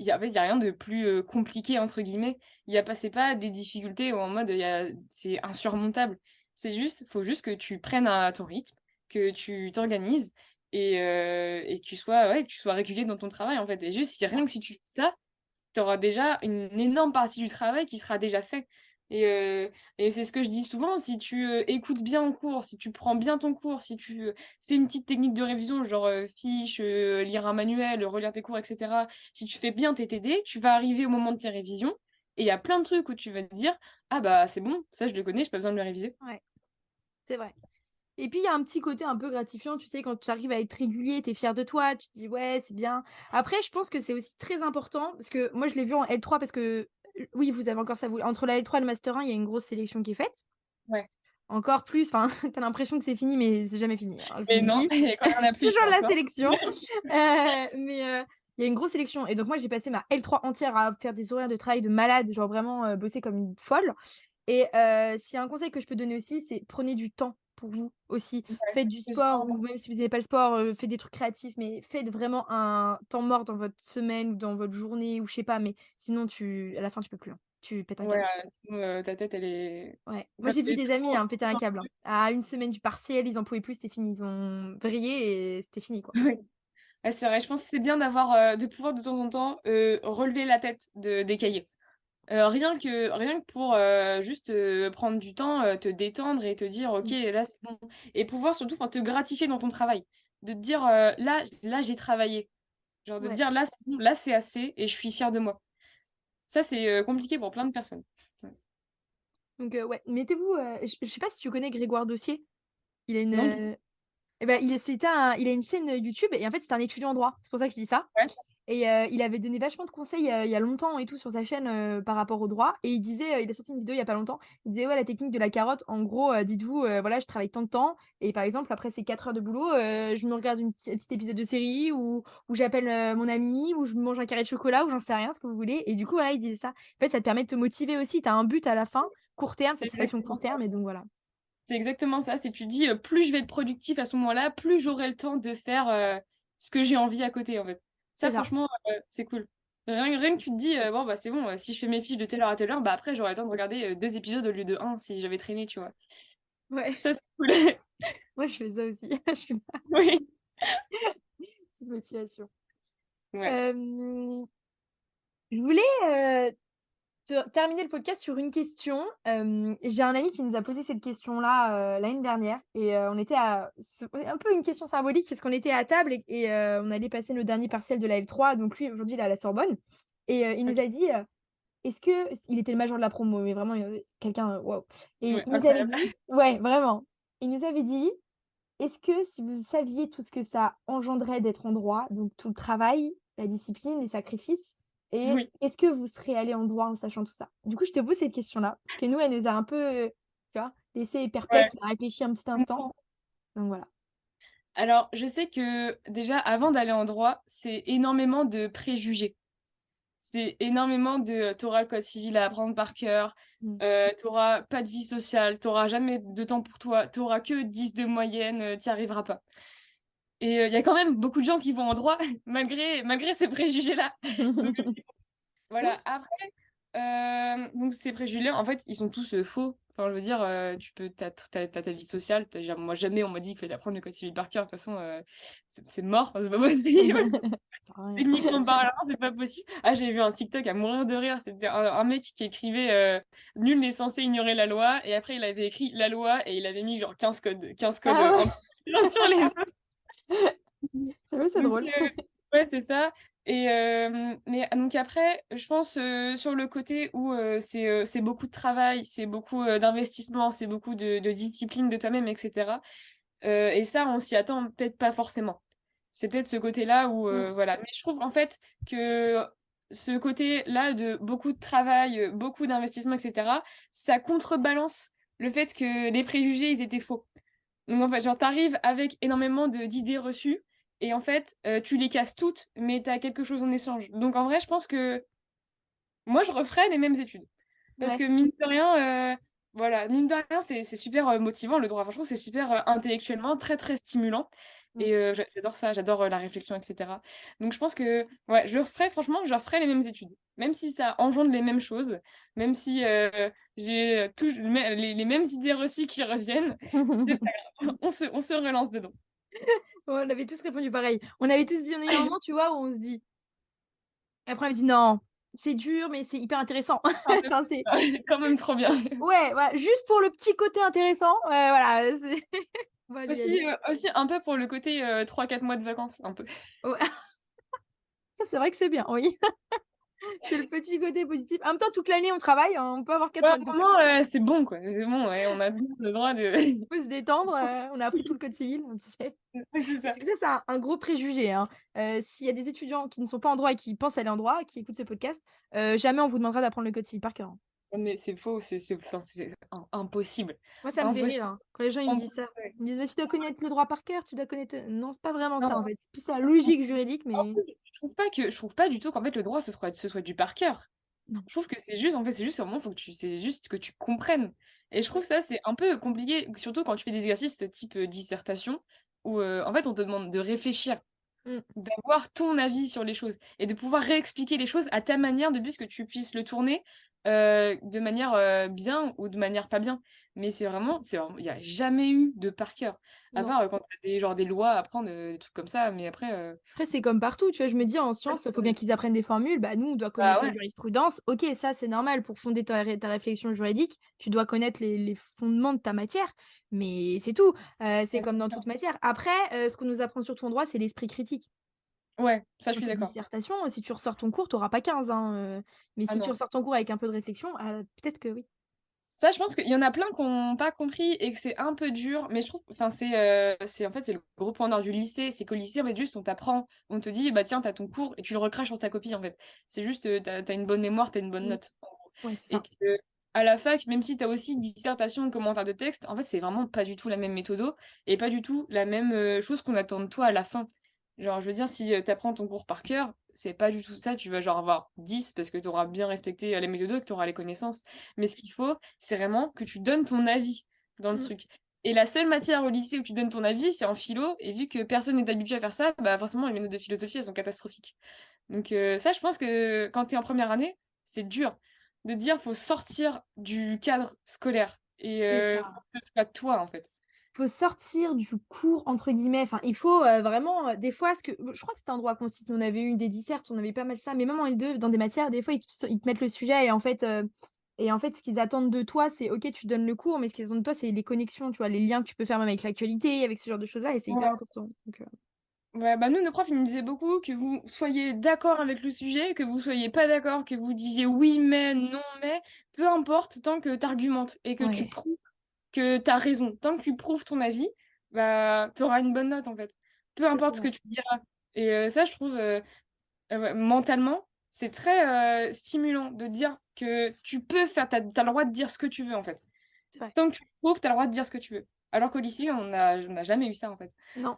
y a en fait, il y a rien de plus, «compliqué» entre guillemets. Il y a pas c'est pas des difficultés où en mode, il y a c'est insurmontable. C'est juste faut juste que tu prennes à ton rythme, que tu t'organises et que tu sois régulier dans ton travail, en fait et juste si rien que si tu fais ça, tu auras déjà une énorme partie du travail qui sera déjà fait et c'est ce que je dis souvent, si tu, écoutes bien en cours, si tu prends bien ton cours, si tu, fais une petite technique de révision genre, fiche, lire un manuel, relire tes cours et cetera. Si tu fais bien tes TD, tu vas arriver au moment de tes révisions et il y a plein de trucs où tu vas te dire: «Ah bah, c'est bon, ça je le connais, j'ai pas besoin de le réviser». Ouais, c'est vrai. Et puis il y a un petit côté un peu gratifiant, tu sais, quand tu arrives à être régulier, tu es fier de toi, tu te dis: «Ouais, c'est bien». Après, je pense que c'est aussi très important parce que moi, je l'ai vu en L3 parce que, oui, vous avez encore ça, vous entre la L3 et le master 1, il y a une grosse sélection qui est faite. Ouais. Encore plus, enfin, tu as l'impression que c'est fini, mais c'est jamais fini, hein, je vous Mais le non, dis. il y a quand il y en a plus, il Toujours faut la encore. sélection, il y a une grosse sélection et donc moi, j'ai passé ma L3 entière à faire des horaires de travail de malade, genre vraiment, bosser comme une folle et s'il y a un conseil que je peux donner aussi, c'est prenez du temps pour vous aussi. Ouais, Faites du c'est super sport ou important. même si vous aimez pas le sport, faites des trucs créatifs, mais faites vraiment un temps mort dans votre semaine ou dans votre journée ou je sais pas, mais sinon tu à la fin, tu peux plus, hein. Tu pètes un Ouais, câble. sinon, ta tête elle est Ouais. Moi, ça j'ai vu fait des amis, trop hein, péter un câble, hein. À une semaine du partiel, ils en pouvaient plus, c'était fini. Ils ont vrillé et c'était fini, quoi. ouais. Ouais, c'est vrai, je pense que c'est bien d'avoir, de pouvoir de temps en temps, relever la tête des cahiers. Rien que pour, juste, prendre du temps, te détendre et te dire: «OK, Mmh. là, c'est bon» et pouvoir surtout, enfin, te gratifier dans ton travail. De te dire, «Là, j'ai travaillé». Genre de te Ouais. dire: «Là, c'est bon, là, c'est assez et je suis fière de moi». Ça, c'est, compliqué pour plein de personnes. Ouais. Donc ouais, mettez-vous, je sais pas si tu connais Grégoire Dossier? Il a une, Non, du tout. et bah, il a une chaîne, YouTube et en fait, c'est un étudiant en droit. C'est pour ça que je dis ça. Ouais. Et il avait donné vachement de conseils, il y a longtemps et tout sur sa chaîne, par rapport au droit et il disait, il a sorti une vidéo il y a pas longtemps. Il disait: «Ouais, la technique de la carotte, en gros, dites-vous, voilà, je travaille tant de temps et par exemple, après ces 4 heures de boulot, je me regarde un petit épisode de série ou j'appelle, mon ami ou je mange un carré de chocolat ou j'en sais rien, ce que vous voulez» et du coup, voilà, il disait ça. En fait, ça te permet de te motiver aussi. Tu as un but à la fin, court terme, C'est satisfaction de exactement court terme et donc voilà. C'est exactement ça. C'est tu dis, plus je vais être productif à ce moment-là, plus j'aurai le temps de faire, ce que j'ai envie à côté, en fait. Ça, C'est ça. franchement, c'est cool. Rien que tu te dis, «Bon, bah, c'est bon, si je fais mes fiches de telle heure à telle heure, bah, après j'aurai le temps de regarder, 2 épisodes au lieu de un si j'avais traîné», tu vois? Ouais, Ça, c'est cool. moi je fais ça aussi. Je suis une Oui. petite motivation. Ouais. Hem, je voulais, terminer le podcast sur une question. J'ai un ami qui nous a posé cette question-là, l'année dernière et on était à c'est un peu une question symbolique puisqu'on était à table et on allait passer le dernier partiel de la L3 donc lui aujourd'hui il est à la Sorbonne et il nous OK. a dit, est-ce que il était le major de la promo mais vraiment, quelqu'un, waouh et Ouais, il nous avait incroyable. dit ouais vraiment. Il nous avait dit: «Est-ce que si vous saviez tout ce que ça engendrait d'être en droit, donc tout le travail, la discipline, les sacrifices et Oui. est-ce que vous seriez allé en droit en sachant tout ça?» Du coup, je te pose cette question-là, parce que nous, elle nous a un peu, tu vois, laissé Ouais, perplexes, on a réfléchi un petit je instant, comprends. donc voilà. Alors, je sais que, déjà, avant d'aller en droit, c'est énormément de préjugés. C'est énormément de, tu le code civil à apprendre par cœur, Mmh. tu pas de vie sociale, tu jamais de temps pour toi, tu que 10 de moyenne, tu arriveras pas. Et il y a quand même beaucoup de gens qui vont en droit malgré ces préjugés-là. Donc voilà. Après, donc ces préjugés-là, en fait, ils sont tous, faux. Enfin, je veux dire, tu peux tu ta vie sociale, tu ja moi, jamais on m'a dit qu'il fallait apprendre le code civil par cœur. De toute façon, c'est mort, c'est pas possible. Ça sert à rien. Techniquement parlant, c'est pas possible. Ah, j'ai vu un TikTok à mourir de rire. C'était un mec qui écrivait nul n'est censé ignorer la loi. Et après, il avait écrit la loi et il avait mis genre 15 codes Ah un ouais, peu l'un sur les autres. j'avoue, c'est Donc, drôle. ouais, c'est ça. Et mais donc après, je pense sur le côté où c'est beaucoup de travail, c'est beaucoup d'investissement, c'est beaucoup de discipline de toi-même, etc. Et ça, on s'y attend peut-être pas forcément. C'est peut-être ce côté-là où, Mmh. voilà. Mais je trouve en fait que ce côté-là de beaucoup de travail, beaucoup d'investissement, etc., ça contrebalance le fait que les préjugés, ils étaient faux. Donc en fait, genre, t'arrives avec énormément d'idées reçues et en fait, tu les casses toutes, mais t'as quelque chose en échange. Donc en vrai, je pense que moi, je referais les mêmes études. Parce que Ouais. mine de rien, voilà, mine de rien, c'est super, motivant le droit. Franchement, c'est super, intellectuellement très, très stimulant Mmh. et j'adore ça, j'adore, la réflexion et cetera. Donc je pense que, ouais, je referais les mêmes études. Même si ça engendre les mêmes choses, même si, j'ai, tout les mêmes idées reçues qui reviennent, c'est pas grave, on se relance dedans. Ouais, on avait tous répondu pareil. On avait tous dit on a eu un moment, tu vois, où on se dit après on avait dit: «Non, c'est dur mais c'est hyper intéressant». Un peu Enfin c'est quand même trop bien. ouais, voilà, juste pour le petit côté intéressant, voilà, c'est on va y Aussi, aller. aussi un peu pour le côté, 3-4 mois de vacances, un peu. Ouais, ça c'est vrai que c'est bien, oui. C'est le petit côté positif. En même temps, toute l'année on travaille, on peut avoir 4 Ouais, à mois de un vacances. moment, c'est bon, quoi, c'est bon, ouais, on a tous le droit de On peut se détendre, on a appris tout le code civil, tu sais? ouais, c'est ça. Parce que ça, c'est un gros préjugé, hein. S'il y a des étudiants qui ne sont pas en droit et qui pensent aller en droit, qui écoutent ce podcast, jamais on vous demandera d'apprendre le code civil par cœur, hein. Mais c'est faux, c'est impossible. Moi, ça me fait Impossible. rire, hein, quand les gens ils me En disent plus, ça. ouais. Ils me disent: «Bah, tu dois connaître le droit par cœur, tu dois connaître» non, c'est pas vraiment ça, en Non, fait. C'est plus la logique juridique, en mais plus, je trouve pas du tout qu'en fait le droit ce soit du par cœur. non. Je trouve que c'est juste en fait, c'est juste un moment, faut que tu c'est juste que tu comprennes et je trouve Ouais. ça, c'est un peu compliqué, surtout quand tu fais des exercices de type, dissertation où, en fait, on te demande de réfléchir, Mmh. d'avoir ton avis sur les choses et de pouvoir réexpliquer les choses à ta manière de but que tu puisses le tourner, de manière, bien ou de manière pas bien. Mais c'est vraiment il y a jamais eu de par cœur. À Non. part, quand tu as des lois à apprendre, des trucs comme ça, mais après, Après, c'est comme partout, tu vois? Je me dis en ouais, sciences, il faut bien qu'ils apprennent des formules. Bah, nous, on doit bah, connaître la ouais, jurisprudence. OK, ça, c'est normal pour fonder ta réflexion juridique. Tu dois connaître les fondements de ta matière, mais c'est tout. C'est ouais, comme c'est dans ça. toute matière. Après, ce qu'on nous apprend surtout en droit, c'est l'esprit critique. Ouais, ça, je Dans suis ta d'accord. dissertation, si tu ressors ton cours, tu auras pas 15 hein, mais Ah si tu non. ressors ton cours avec un peu de réflexion, peut-être que oui. Ça, je pense qu'il y en a plein qui ont pas compris et que c'est un peu dur, mais je trouve enfin, c'est en fait, c'est le gros point noir du lycée, c'est qu'au lycée, en fait, juste, on t'apprend, on te dit: «Bah, tiens, tu as ton cours» et tu le recraches sur ta copie, en fait. C'est juste, tu as une bonne mémoire, tu as une bonne Mmh. note, en gros Ouais, c'est et ça. qu'à la fac, même si tu as aussi dissertation, commentaire de texte, en fait, c'est vraiment pas du tout la même méthodo et pas du tout la même, chose qu'on attend de toi à la fin. Genre, je veux dire, si, tu apprends ton cours par cœur, c'est pas du tout ça, tu vas genre avoir 10 parce que tu auras bien respecté, la méthode et que tu auras les connaissances. Mais ce qu'il faut, c'est vraiment que tu donnes ton avis dans le Mmh. truc. Et la seule matière au lycée où tu donnes ton avis, c'est en philo et vu que personne n'est habitué à faire ça, bah, forcément les notes de philosophie, elles sont catastrophiques. Donc ça, je pense que quand tu es en première année, c'est dur de dire: «Faut sortir du cadre scolaire» et C'est faut ça. que ce soit toi, en fait. Faut sortir du «cours» entre guillemets, enfin il faut, vraiment, des fois ce que je crois que c'était en droit consti on avait eu des dissertes, on avait pas mal ça, mais même en L2 dans des matières, des fois ils te mettent le sujet et en fait ce qu'ils attendent de toi, c'est OK, tu donnes le cours, mais ce qu'ils attendent de toi, c'est les connexions, tu vois? Les liens que tu peux faire même avec l'actualité, avec ce genre de choses-là et c'est hyper important donc Ouais, bah, nous, nos profs, ils nous disaient beaucoup que vous soyez d'accord avec le sujet, que vous soyez pas d'accord, que vous disiez oui, mais, non, mais, peu importe, tant que tu argumentes et que tu ouais, prouves que tu as raison. Tant que tu prouves ton avis, bah, tu auras une bonne note, en fait. Peu ça c'est importe ce que vrai. tu diras. Et ça, je trouve, ouais, mentalement, c'est très, stimulant de dire que tu peux faire tu as le droit de dire ce que tu veux, en fait. C'est vrai. Tant que tu le prouves, tu as le droit de dire ce que tu veux. Alors qu'au lycée, on n'a jamais eu ça, en fait. Non.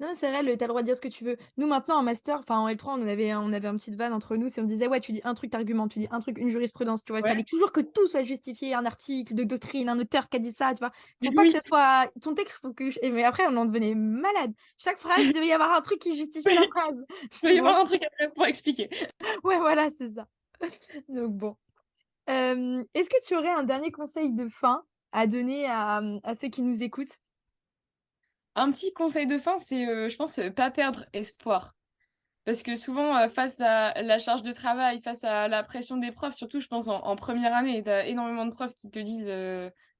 Non, c'est vrai, le tu le droit de dire ce que tu veux. Nous, maintenant, en master, enfin, en L3, on avait un petite vanne entre nous, c'est on disait: «Ouais, tu dis un truc, tu tu dis un truc, une jurisprudence», tu vois? Il Ouais, fallait toujours que tout soit justifié, un article de doctrine, un auteur qui a dit ça, tu vois? mais Faut pas que oui, ça soit ton texte, faut que et mais après, on en devenait malade. Chaque phrase, il devait y avoir un truc qui justifiait la oui, phrase. il va y Bon, avoir un truc après pour expliquer. ouais, voilà, c'est ça. Donc bon. Est-ce que tu aurais un dernier conseil de fin à donner à ceux qui nous écoutent? Un petit conseil de fin, c'est, je pense, pas perdre espoir. Parce que souvent, face à la charge de travail, face à la pression des profs, surtout je pense en 1re année, tu as énormément de profs qui te disent: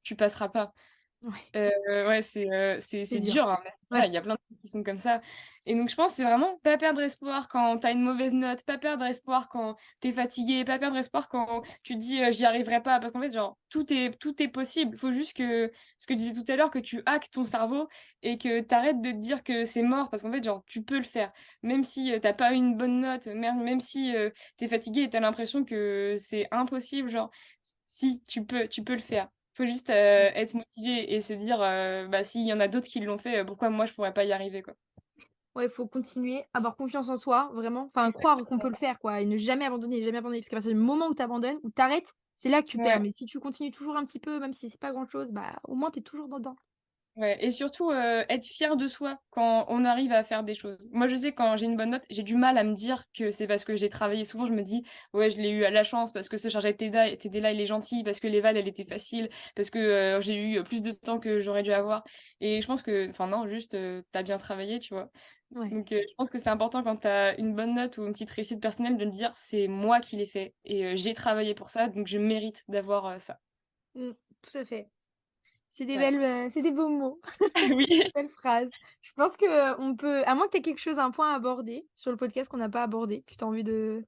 «Tu passeras pas». Ouais, Ouais, c'est c'est c'est dur. dur, hein, mais Ouais. voilà, il y a plein de trucs qui sont comme ça et donc je pense c'est vraiment pas perdre espoir quand tu as une mauvaise note, pas perdre espoir quand tu es fatigué, pas perdre espoir quand tu te dis: «J'y arriverai pas» parce qu'en fait, genre, tout est possible. Il faut juste que ce que je disais tout à l'heure, que tu hackes ton cerveau et que tu arrêtes de te dire que c'est mort parce qu'en fait, genre, tu peux le faire. Même si, tu pas eu une bonne note, même si, tu es fatigué et tu as l'impression que c'est impossible, genre, si, tu peux le faire. Faut juste, Ouais. être motivé et se dire, «Bah, s'il y en a d'autres qui l'ont fait, pourquoi moi je pourrais pas y arriver, quoi?» Ouais, il faut continuer, avoir confiance en soi, vraiment, enfin croire qu'on peut le faire quoi et ne jamais abandonner parce qu'à partir du moment où tu abandonnes, où tu arrêtes, c'est là que tu perds. Ouais. Mais si tu continues toujours un petit peu, même si c'est pas grand-chose, bah, au moins tu es toujours dedans. Ouais et surtout, être fier de soi quand on arrive à faire des choses. Moi, je sais quand j'ai une bonne note, j'ai du mal à me dire que c'est parce que j'ai travaillé. Souvent, je me dis: «Ouais, je l'ai eu à la chance parce que ce chargé de TD là, il est gentil, parce que l'éval, elle était facile, parce que, j'ai eu plus de temps que j'aurais dû avoir» et je pense que enfin non, juste, tu bien travaillé, tu vois? Ouais. Donc je pense que c'est important quand tu as une bonne note ou une petite réussite personnelle de te dire: «C'est moi qui l'ai fait et j'ai travaillé pour ça, donc je mérite d'avoir, ça». Mmh, tout à fait. Ouais. C'est des beaux mots, Oui. belles phrases. Je pense que, on peut à moins que tu aies quelque chose, un point à aborder sur le podcast qu'on n'a pas abordé, que tu as envie de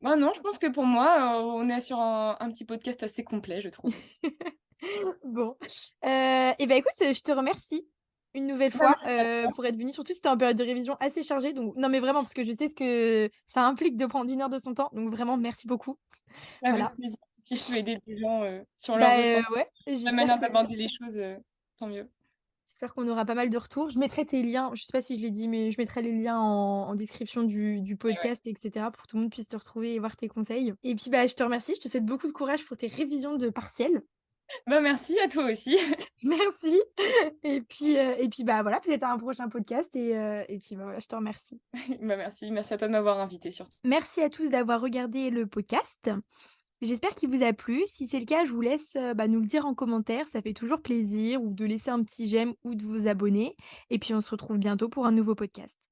Bah non, je pense que pour moi, on est sur un petit podcast assez complet, je trouve. bon, et bah, écoute, je te remercie une nouvelle Bah, fois, merci à toi. pour être venue. Surtout, c'était en période de révision assez chargée, donc non, mais vraiment, parce que je sais ce que ça implique de prendre 1 heure de son temps, donc vraiment merci beaucoup. Avec Voilà. plaisir. Si je peux aider des gens, sur leur Bah, ressenti, ouais, la manière d'aborder les choses, tant mieux. j'espère qu'on aura pas mal de retours. Je mettrai tes liens, je sais pas si je l'ai dit, mais je mettrai les liens en description du Ouais, ouais. podcast et cetera pour que tout le monde puisse te retrouver et voir tes conseils et puis, bah, je te remercie, je te souhaite beaucoup de courage pour tes révisions de partiels. Bah, merci à toi aussi. Merci et puis, bah, voilà, peut-être à un prochain podcast et puis, bah, voilà, je te remercie. Bah, merci. Merci à toi de m'avoir invitée surtout. Merci à tous d'avoir regardé le podcast. J'espère qu'il vous a plu. Si c'est le cas, je vous laisse, bah, nous le dire en commentaire, ça fait toujours plaisir ou de laisser un petit j'aime ou de vous abonner et puis on se retrouve bientôt pour un nouveau podcast.